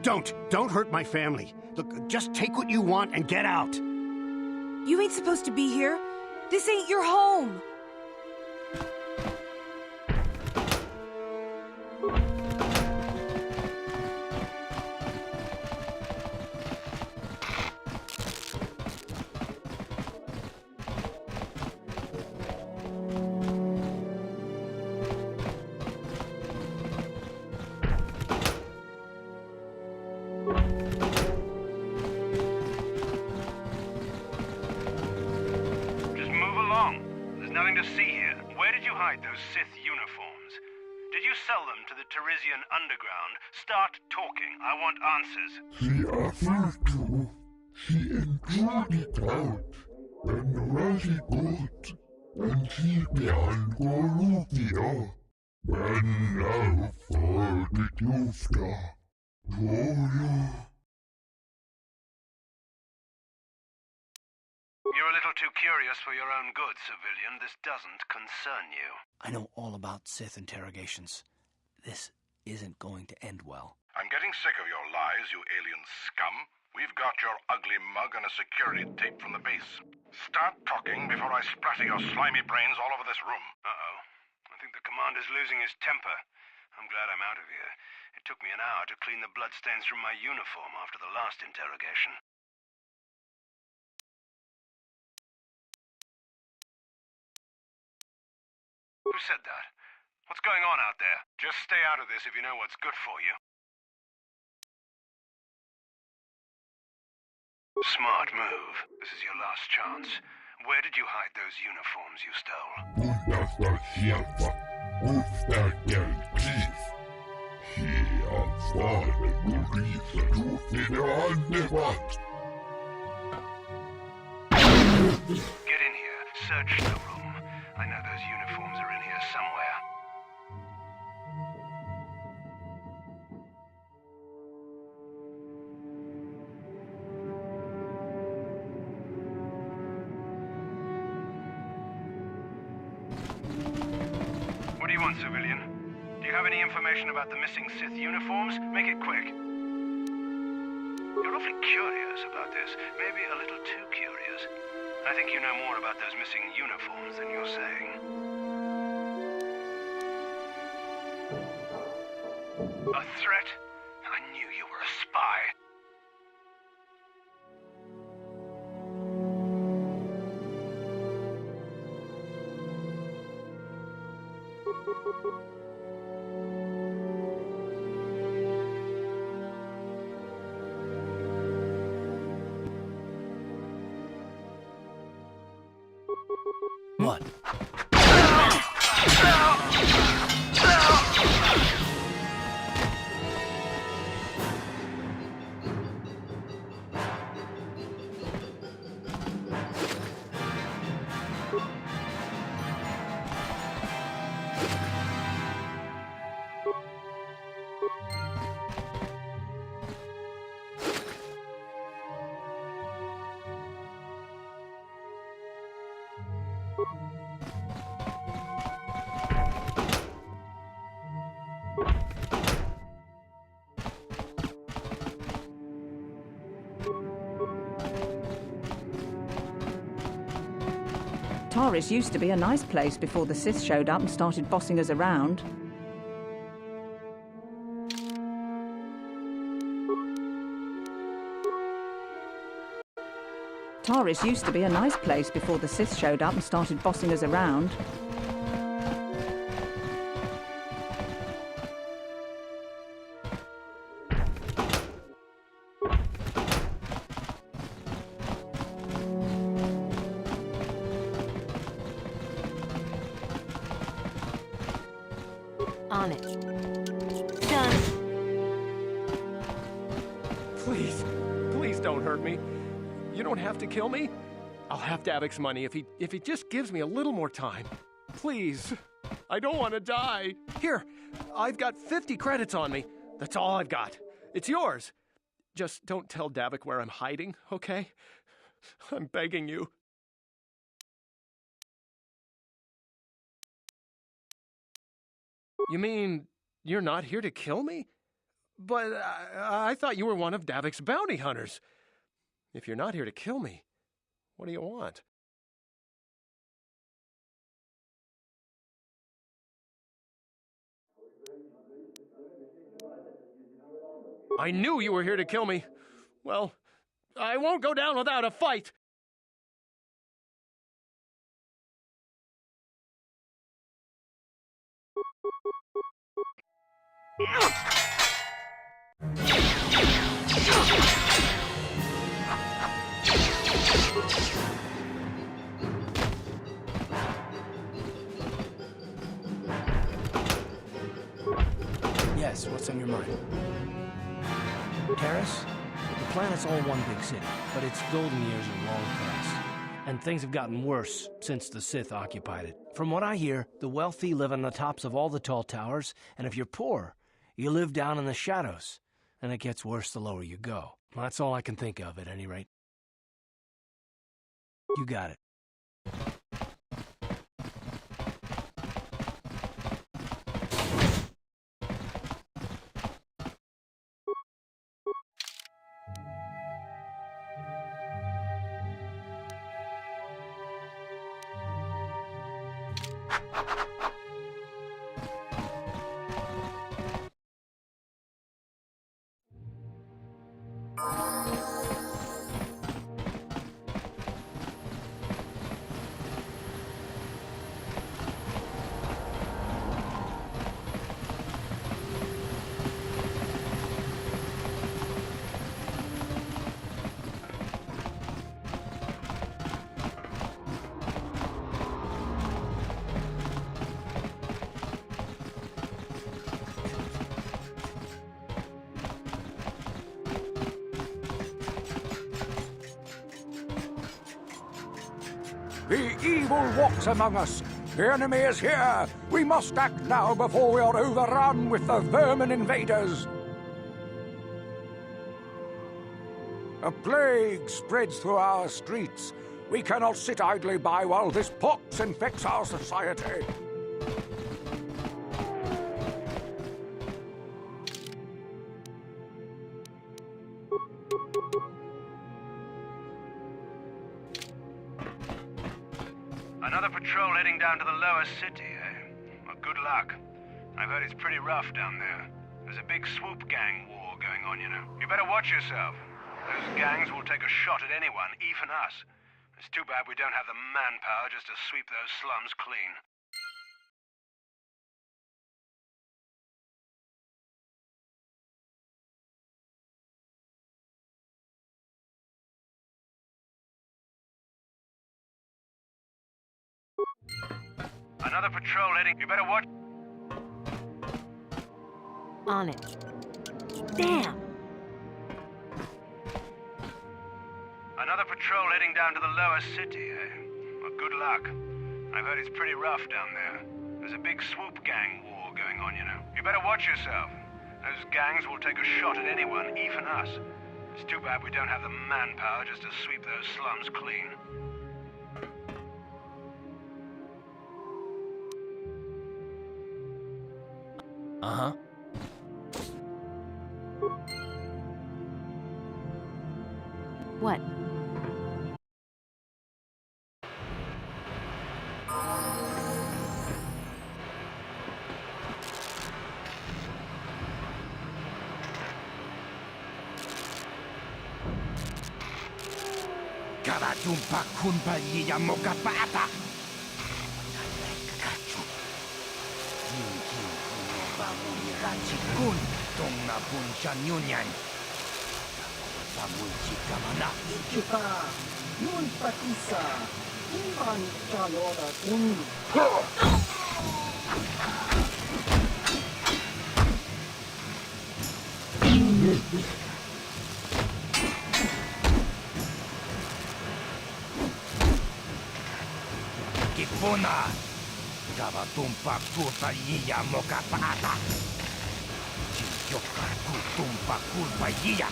Don't hurt my family. Look, just take what you want and get out. You ain't supposed to be here. This ain't your home. Those Sith uniforms. Did you sell them to the Teresian underground? Start talking. I want answers. She offered to. She enjoyed it out. And really good. And she began Goruvia. When now for the Dufta. You're a little too curious for your own good, civilian. This doesn't concern you. I know all about Sith interrogations. This isn't going to end well. I'm getting sick of your lies, you alien scum. We've got your ugly mug and a security tape from the base. Start talking before I splatter your slimy brains all over this room. Uh-oh. I think the commander's losing his temper. I'm glad I'm out of here. It took me an hour to clean the bloodstains from my uniform after the last interrogation. Who said that? What's going on out there? Just stay out of this if you know what's good for you. Smart move. This is your last chance. Where did you hide those uniforms you stole? Get in here. Search the room. I know those uniforms are in here somewhere. What do you want, civilian? Do you have any information about the missing Sith uniforms? Make it quick. You're awfully curious about this. Maybe a little too curious. I think you know more about those missing uniforms than you're saying. A threat? I knew you were a spy. What? Taris used to be a nice place before the Sith showed up and started bossing us around. Taris used to be a nice place before the Sith showed up and started bossing us around. On it. Done. Please don't hurt me. You don't have to kill me. I'll have Davik's money if he just gives me a little more time. Please. I don't want to die. Here, I've got 50 credits on me. That's all I've got. It's yours. Just don't tell Davik where I'm hiding, okay? I'm begging you. You mean you're not here to kill me? But I thought you were one of Davik's bounty hunters. If you're not here to kill me, what do you want? I knew you were here to kill me. Well, I won't go down without a fight. Yes, what's on your mind? Terrace? The planet's all one big city, but its golden years are long past. And things have gotten worse since the Sith occupied it. From what I hear, the wealthy live on the tops of all the tall towers, and if you're poor, you live down in the shadows. And it gets worse the lower you go. That's all I can think of, at any rate. You got it. The evil walks among us. The enemy is here. We must act now before we are overrun with the vermin invaders. A plague spreads through our streets. We cannot sit idly by while this pox infects our society. Another patrol heading down to the lower city, eh? Well, good luck. I've heard it's pretty rough down there. There's a big swoop gang war going on, you know. You better watch yourself. Those gangs will take a shot at anyone, even us. It's too bad we don't have the manpower just to sweep those slums clean. Another patrol heading. You better watch. On it. Damn! Another patrol heading down to the lower city, eh? Well, good luck. I've heard it's pretty rough down there. There's a big swoop gang war going on, you know. You better watch yourself. Those gangs will take a shot at anyone, even us. It's too bad we don't have the manpower just to sweep those slums clean. Uh-huh. What? Kada jumpa kun bayiya moka paata. Kun tonga pun sanyunyan. Samul chika mana. Kita nun patisa iman chalora kun. Dona. Tava tumpa puta yia moka paata. Yoka tumpa culpa yia.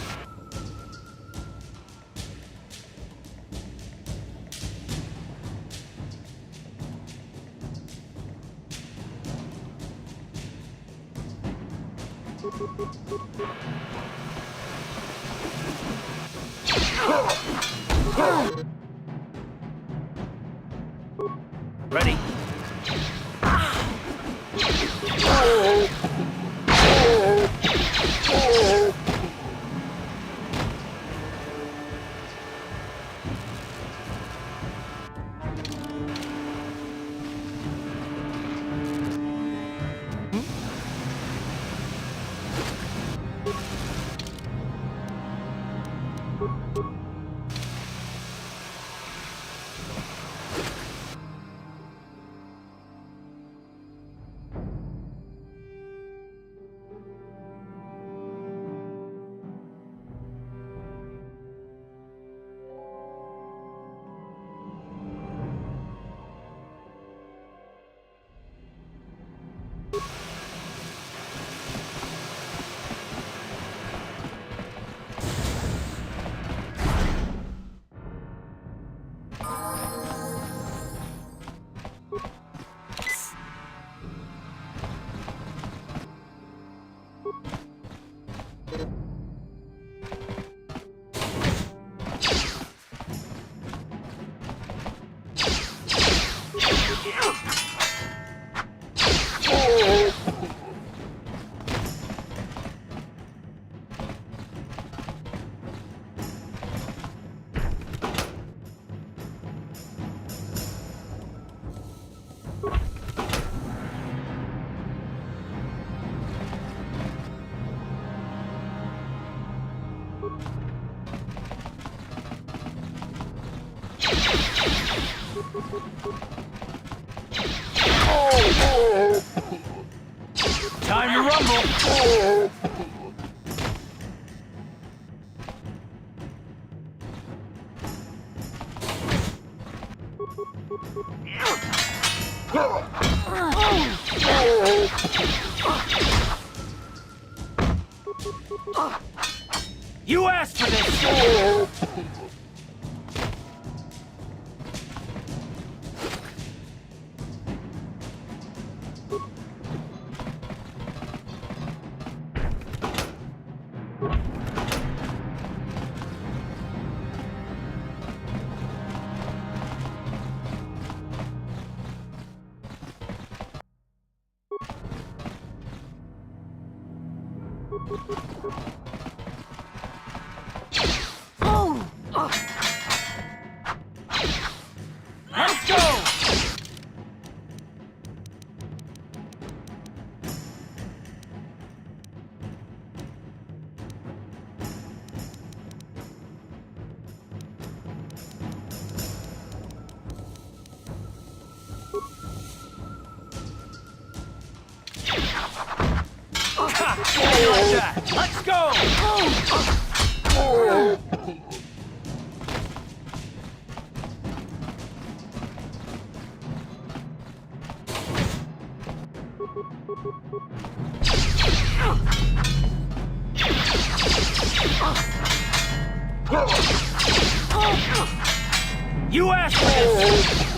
Ready? Time to rumble! You asked for this! Let's go! Let's go! You asked for this!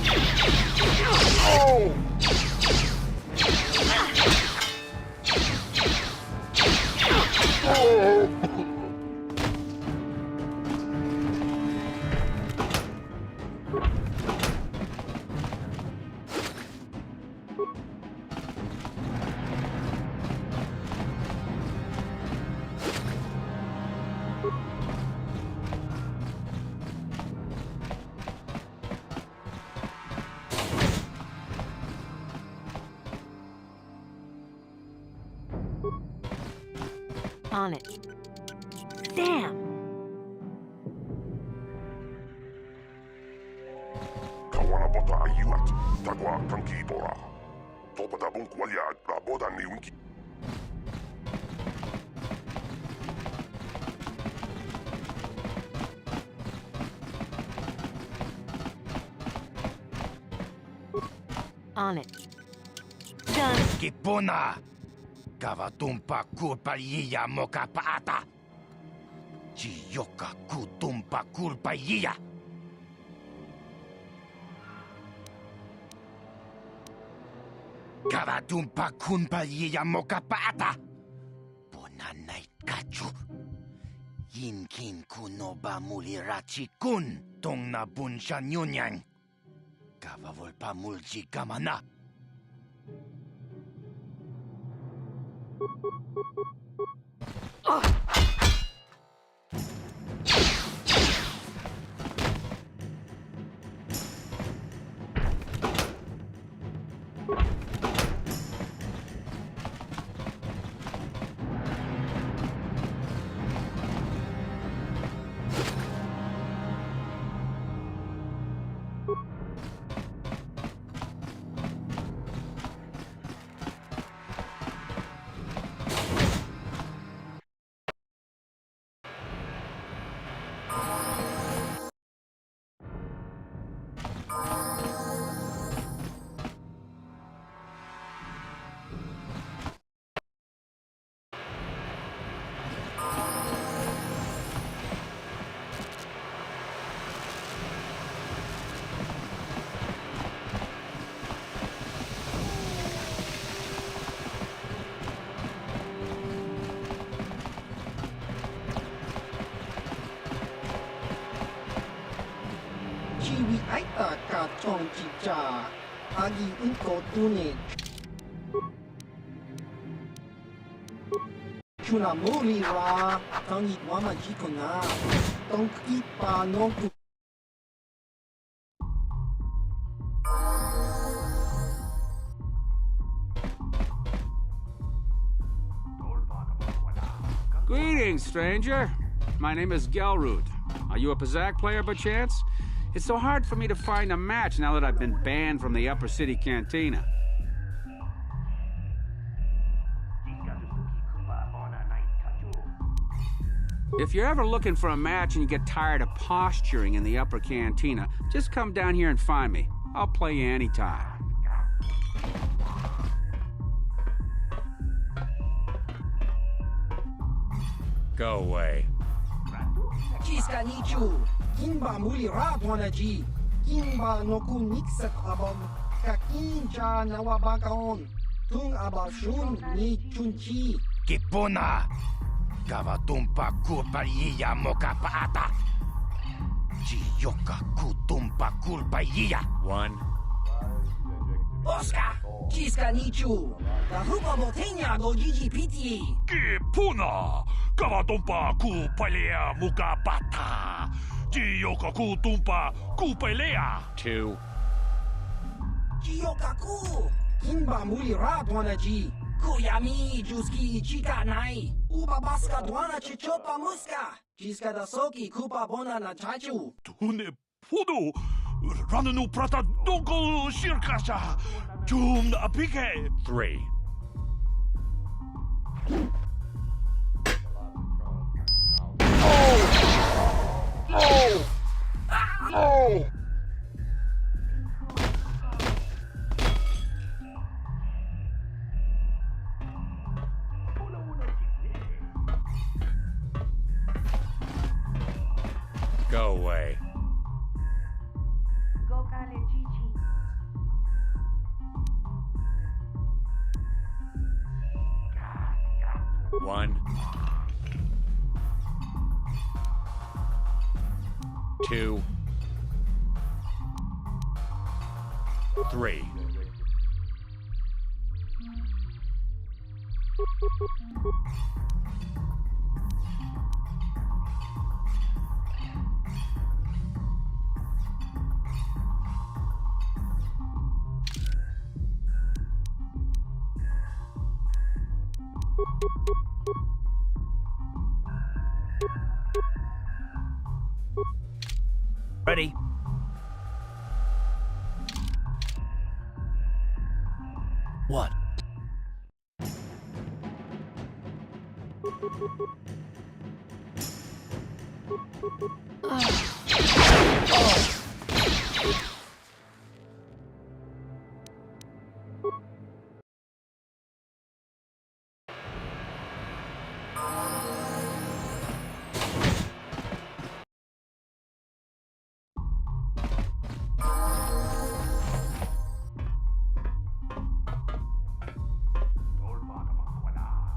On it. Damn! Kawana bota ayuat, tagwa kanki dora. Topa da bun kwalia la boda ni winki. On it. Done. Kipuna! Kavatumpa kulpalyiya moka paata! Chiyoka kutumpa kulpalyiya! Kavatumpa kunpalyiya moka paata! Bonanay kachu! Yinkin kunoba mulirachi kun tong na bunsha nyunyang! Kavavolpa mulji kamana! Chiwi aita ka chong chicha. Agi inko tune. Chuna muri ra. Tangi wama jikona. Tonki pa nonku. Greetings, stranger. My name is Gelrud. Are you a Pazak player by chance? It's so hard for me to find a match now that I've been banned from the Upper City Cantina. If you're ever looking for a match and you get tired of posturing in the Upper Cantina, just come down here and find me. I'll play you anytime. Go away. Chiska nichu. Kimba muli ratwanaji. Kimba noku nixat abam. Kakinja nawabakaon. Tung abashun ni chunchi. Kipuna! Kavatumpa kulpalyiya moka paata! Chiyoka kutumpa kulpalyiya! One. Oscar! Chiska nichu. Kahupa botenya go jiji piti. Kipuna! Kavatumpa kulpalyiya moka paata! Chiyoka kutumpa kulpalyiya! Two. Chiyoka ku. Kimba muli ratwanaji. Kuyami juski chika nai. Uba baska dwana chichopa muska. Chiska da soki kupa bona na chachu. Tune pudu! Rananu prata doko shirkasha! Chum na apike! Three. Oh! Oh! Go away. One. Two. Three. Ready? What?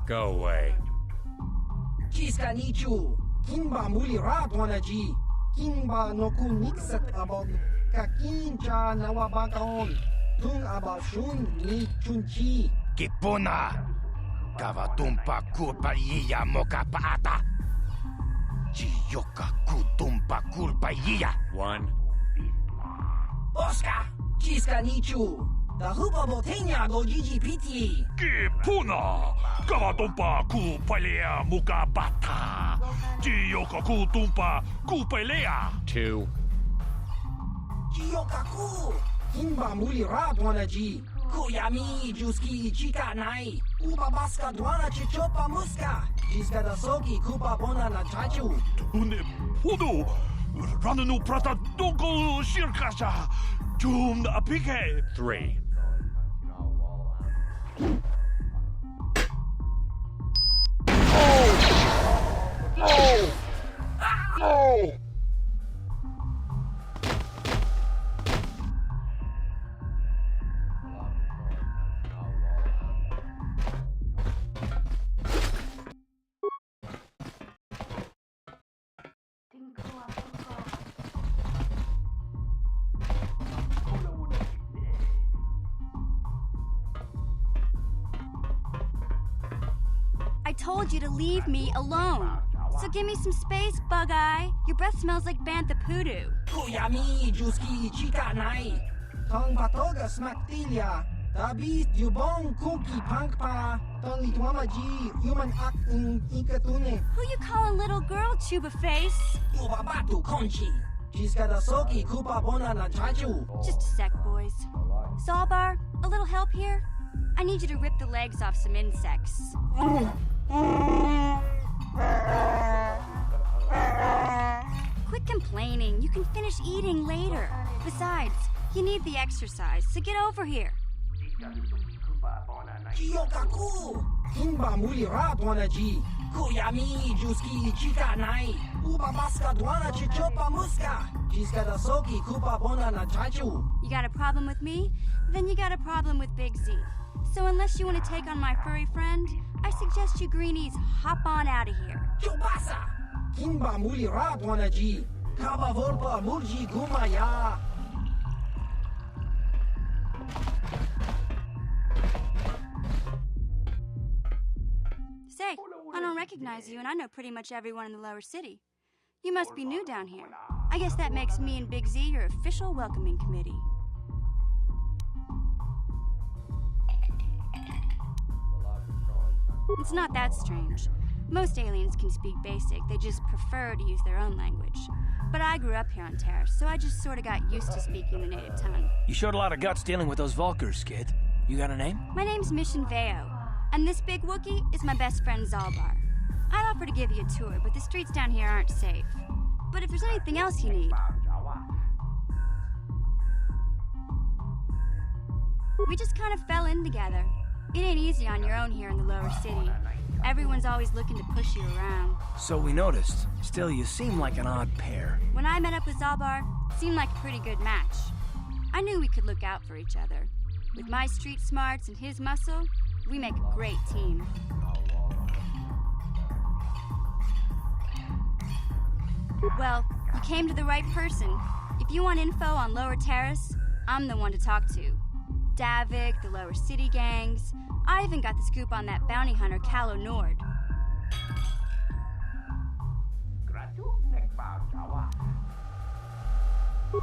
Go away. Chiska nichu. Kimba muli ratwanaji. Kimba noku nixat about kakincha nawabakaon. Tung about shun ni chunchi. Kipuna. Kavatumpa kulpaiya moka paata. Chiyoka kutumpa kulpaiya. 1. Oscar. Chiska nichu. The hupa botenya go GGPT. Kipuna! Kavatumpa kupalea mukabata! Chiyoka kutumpa kupalea! 2. Chiyokaku! Kimba muli ratwanaji. Kuyami juski chika nai. Uba baska dwana chichopa muska. Chiska da soki kupa bona na chachu. Tune pudu! Rananu prata doko shirkasha! Jum na apike! 3. No! No! I told you to leave me alone. So give me some space, Bug-Eye. Your breath smells like bantha poodoo. Kuyami juski chika nai. Tong patoga smaktilia. Tabis yubong kuki pankpa. Tong litwamaji human act in ikatune. Who you calling little girl, Chuba Face? Ubabatu konchi. Chiska da soki kupa bona na chachu. Just a sec, boys. Zalbar, a little help here? I need you to rip the legs off some insects. Quit complaining. You can finish eating later. Besides, you need the exercise, so get over here. Kiyokaku! Kimba muli ratwanaji. Kuyami juski chika nai. Uba baska dwana chichopa muska. Chiska da soki kupa bona na chachu. You got a problem with me? Then you got a problem with Big Z. So unless you want to take on my furry friend, I suggest you greenies hop on out of here. Chubasa! Kimba muli ratwanaji. Kaba volpa murji gumaya. Say, I don't recognize you, and I know pretty much everyone in the lower city. You must be new down here. I guess that makes me and Big Z your official welcoming committee. It's not that strange. Most aliens can speak basic, they just prefer to use their own language. But I grew up here on Terra, so I just sort of got used to speaking the native tongue. You showed a lot of guts dealing with those Vulkars, kid. You got a name? My name's Mission Veo, and this big Wookiee is my best friend Zalbar. I'd offer to give you a tour, but the streets down here aren't safe. But if there's anything else you need... We just kind of fell in together. It ain't easy on your own here in the lower city. Everyone's always looking to push you around. So we noticed. Still, you seem like an odd pair. When I met up with Zalbar, it seemed like a pretty good match. I knew we could look out for each other. With my street smarts and his muscle, we make a great team. Well, you came to the right person. If you want info on Lower Terrace, I'm the one to talk to. Davik, the Lower City gangs. I even got the scoop on that bounty hunter, Calo Nord.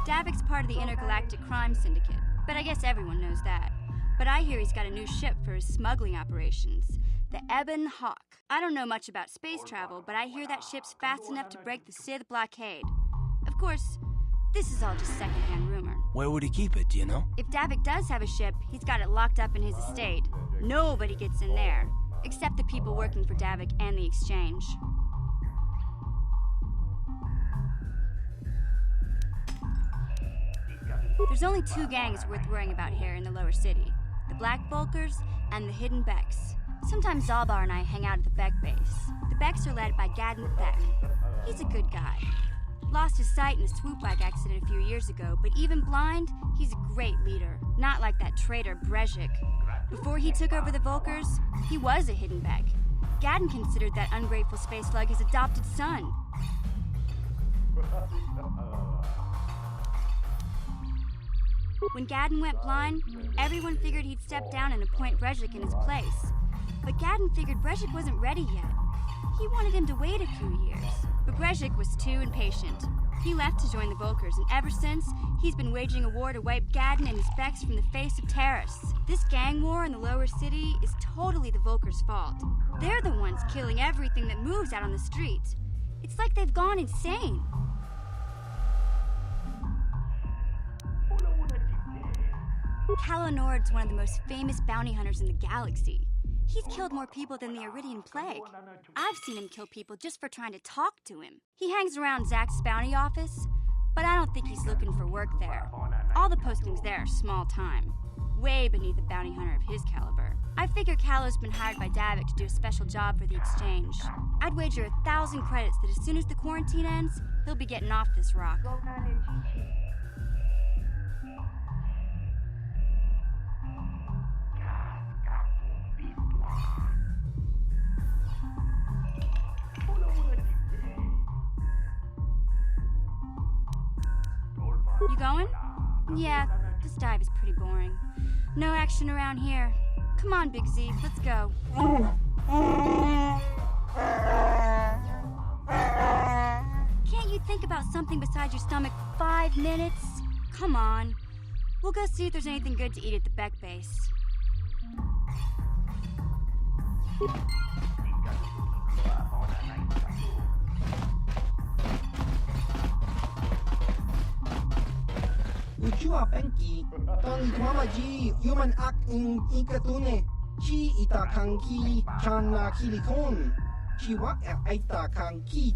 Davik's part of the Intergalactic Crime Syndicate, but I guess everyone knows that. But I hear he's got a new ship for his smuggling operations, the Ebon Hawk. I don't know much about space travel, but I hear that ship's fast enough to break the Sith blockade. Of course, this is all just secondhand rumor. Where would he keep it, do you know? If Davik does have a ship, he's got it locked up in his estate. Nobody gets in there, except the people working for Davik and the Exchange. There's only two gangs worth worrying about here in the lower city. The Black Vulkars and the Hidden Becks. Sometimes Zalbar and I hang out at the Beck base. The Becks are led by Gadden Beck. He's a good guy. Lost his sight in a swoop bike accident a few years ago, but even blind, he's a great leader. Not like that traitor Brezhik. Before he took over the Vulkars, he was a Hidden Beck. Gadden considered that ungrateful space slug his adopted son. When Gadden went blind, everyone figured he'd step down and appoint Brejik in his place. But Gadden figured Brejik wasn't ready yet. He wanted him to wait a few years. But Brejik was too impatient. He left to join the Volkers, and ever since, he's been waging a war to wipe Gadden and his Becks from the face of Terrace. This gang war in the lower city is totally the Volkers' fault. They're the ones killing everything that moves out on the street. It's like they've gone insane. Kalanord's one of the most famous bounty hunters in the galaxy. He's killed more people than the Iridian Plague. I've seen him kill people just for trying to talk to him. He hangs around Zach's bounty office, but I don't think he's looking for work there. All the postings there are small time, way beneath a bounty hunter of his caliber. I figure Calo's been hired by Davik to do a special job for the exchange. I'd wager 1,000 credits that as soon as the quarantine ends, he'll be getting off this rock. You going? Yeah, this dive is pretty boring. No action around here. Come on, Big Z, let's go. Can't you think about something besides your stomach for 5 minutes? Come on. We'll go see if there's anything good to eat at the Beck base. Ujua penki, toni twamaji, human ak in ikatune, chi ita kanki, chana kilikon, chiwa aita kanki.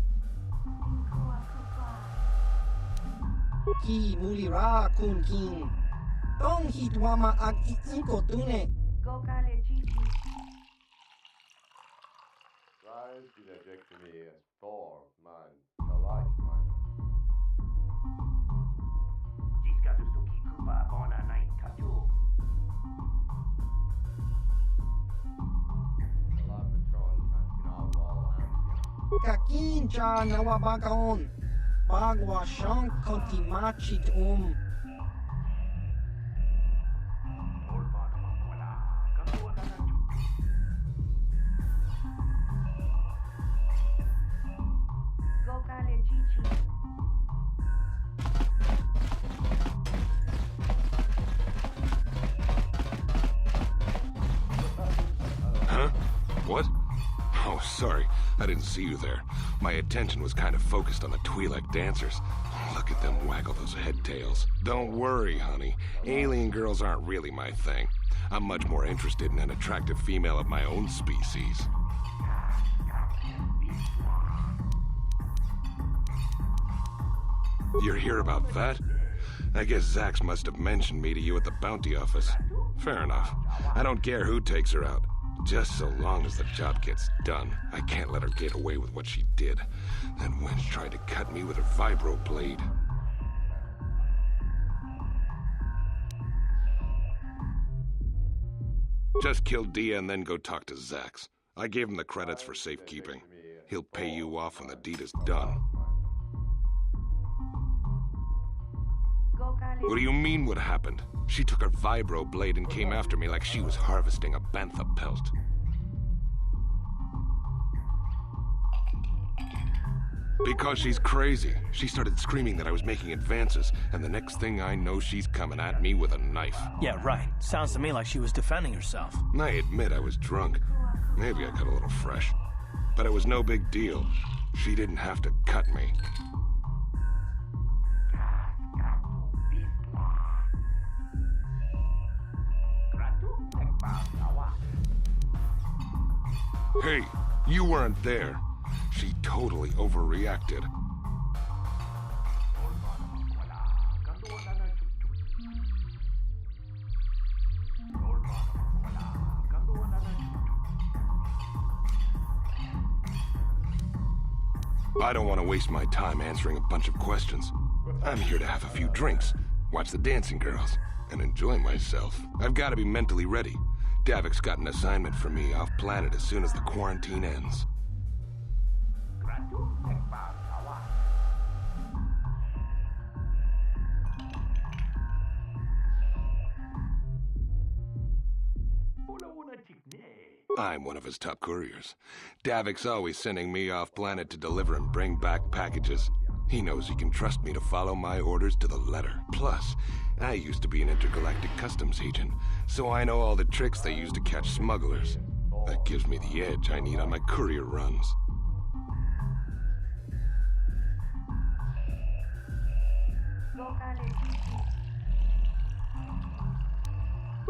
Ki mulira kun king, tong hitwama ak inkotune. Rise to the victory as Thor, man, Kalak, man. Kakin cha nawabagaon, bagwa shank konti machit Huh? What? Oh, sorry. I didn't see you there. My attention was kind of focused on the Twi'lek dancers. Look at them waggle those head tails. Don't worry, honey. Alien girls aren't really my thing. I'm much more interested in an attractive female of my own species. You're here about that? I guess Zax must have mentioned me to you at the bounty office. Fair enough. I don't care who takes her out. Just so long as the job gets done. I can't let her get away with what she did. That wench tried to cut me with her vibro blade. Just kill Dia and then go talk to Zax. I gave him the credits for safekeeping. He'll pay you off when the deed is done. What do you mean what happened? She took her vibro blade and came after me like she was harvesting a bantha pelt. Because she's crazy. She started screaming that I was making advances, and the next thing I know, she's coming at me with a knife. Yeah, right. Sounds to me like she was defending herself. I admit I was drunk. Maybe I got a little fresh. But it was no big deal. She didn't have to cut me. Hey, you weren't there. She totally overreacted. I don't want to waste my time answering a bunch of questions. I'm here to have a few drinks, watch the dancing girls, and enjoy myself. I've got to be mentally ready. Davik's got an assignment for me off-planet as soon as the quarantine ends. I'm one of his top couriers. Davik's always sending me off-planet to deliver and bring back packages. He knows he can trust me to follow my orders to the letter. Plus, I used to be an intergalactic customs agent, so I know all the tricks they use to catch smugglers. That gives me the edge I need on my courier runs.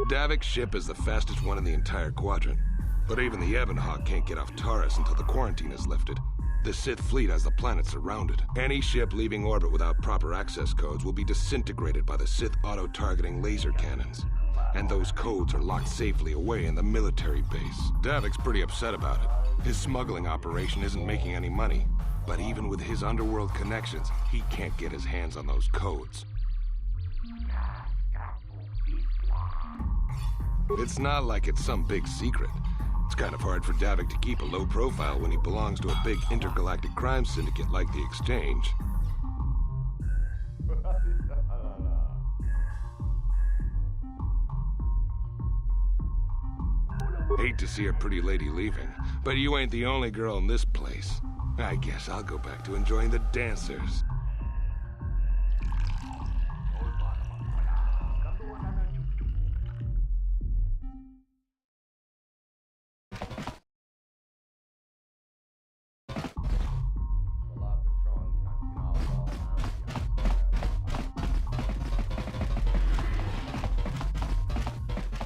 Davik's ship is the fastest one in the entire quadrant. But even the Ebonhawk can't get off Taurus until the quarantine is lifted. The Sith fleet has the planet surrounded. Any ship leaving orbit without proper access codes will be disintegrated by the Sith auto-targeting laser cannons. And those codes are locked safely away in the military base. Davik's pretty upset about it. His smuggling operation isn't making any money. But even with his underworld connections, he can't get his hands on those codes. It's not like it's some big secret. It's kind of hard for Davik to keep a low profile when he belongs to a big intergalactic crime syndicate like the Exchange. Hate to see a pretty lady leaving, but you ain't the only girl in this place. I guess I'll go back to enjoying the dancers.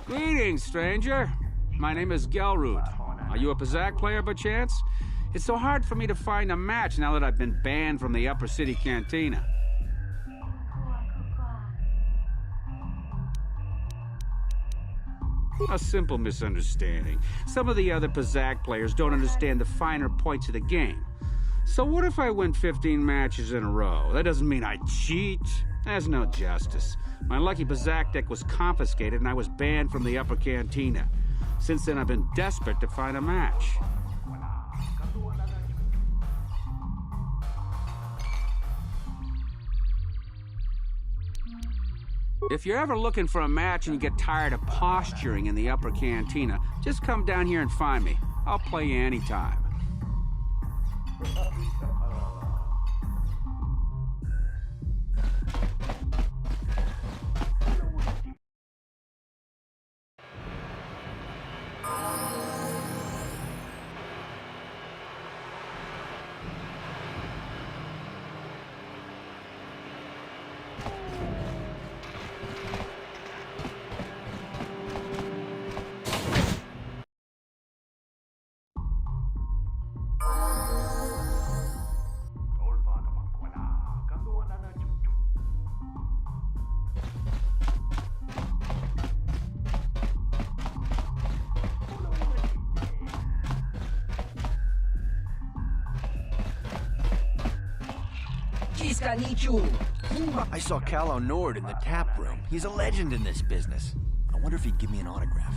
Greetings, stranger. My name is Gelroot. Are you a Pazak player by chance? It's so hard for me to find a match now that I've been banned from the Upper City Cantina. A simple misunderstanding. Some of the other Pazak players don't understand the finer points of the game. So what if I win 15 matches in a row? That doesn't mean I cheat. There's no justice. My lucky Pazak deck was confiscated and I was banned from the Upper Cantina. Since then, I've been desperate to find a match. If you're ever looking for a match and you get tired of posturing in the Upper Cantina, just come down here and find me. I'll play you anytime. I saw Calo Nord in the tap room. He's a legend in this business. I wonder if he'd give me an autograph.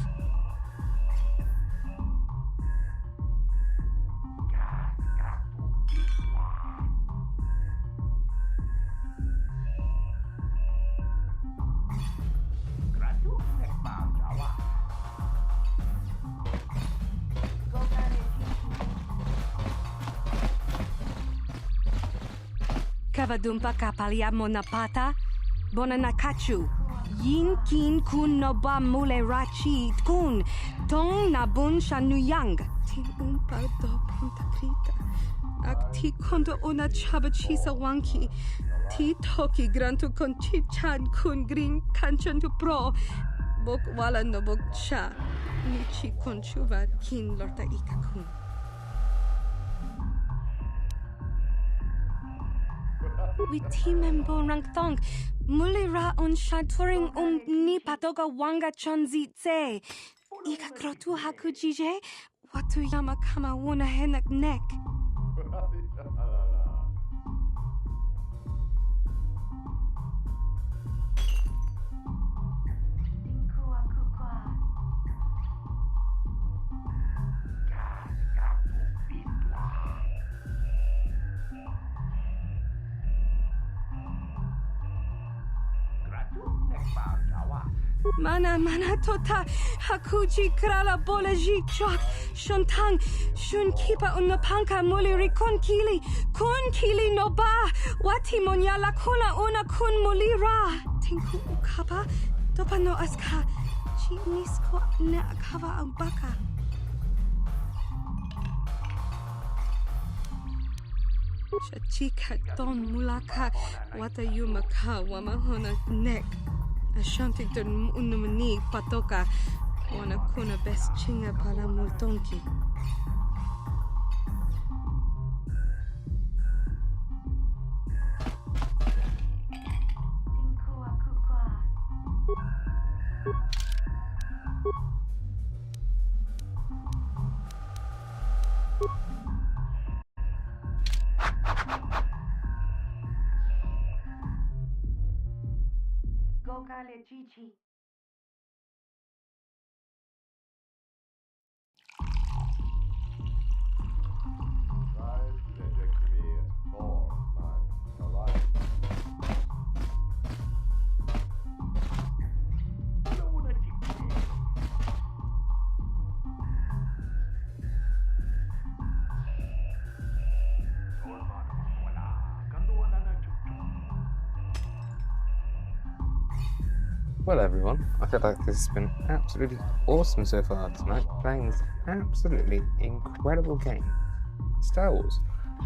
Kavadumpa kapalia monapata, bonanakachu. Yin kin kun noba mule rachi kun, tong nabun shanuyang. Ti umpa do punta krita. Ak ti kondo ona chabachisa wanki. Ti toki grantu kon chichan kun green kanchan tu pro. Bok wala no bok cha. Nichi kon chuva kin lorta ikakun. We timembo rangthong, mulira on shaturing ni patoga wanga chonzitse. Ika krotu hakujije, watu yama kama wona henak nek. Mana tota hakuji krala bolaji chok shontang shun kipa unapanka muliri kun kili no ba wati monya la kuna una kun mulira tinku ukapa dopano aska chi nisko ne akava ambaka. Chika don mulaka wata yumaka wamahona nek. Ashanti don unumani patoka wana kuna best chinga para multonki. Gokale Chichi. Well, everyone, I feel like this has been absolutely awesome so far tonight, playing this absolutely incredible game, Star Wars: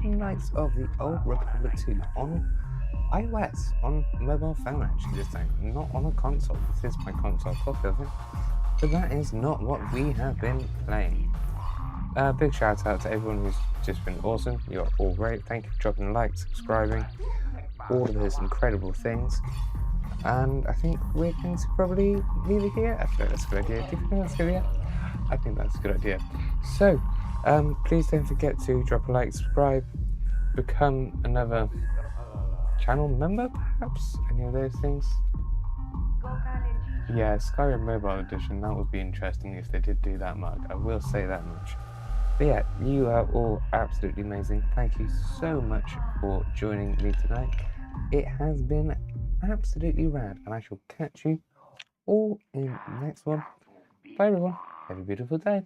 Knights of the Old Republic 2 on iOS, on mobile phone actually this time, not on a console. This is my console copy of it, but that is not what we have been playing. Big shout out to everyone who's just been awesome. You're all great. Thank you for dropping a like, subscribing, all of those incredible things. And I think we're going to probably leave it here. I feel like that's a good idea. Do you think that's a good idea? I think that's a good idea. So, please don't forget to drop a like, subscribe, become another channel member, perhaps? Any of those things? Yeah, Skyrim Mobile Edition, that would be interesting if they did do that much. I will say that much. But yeah, you are all absolutely amazing. Thank you so much for joining me tonight. It has been absolutely rad, and I shall catch you all in the next one. Bye everyone, have a beautiful day.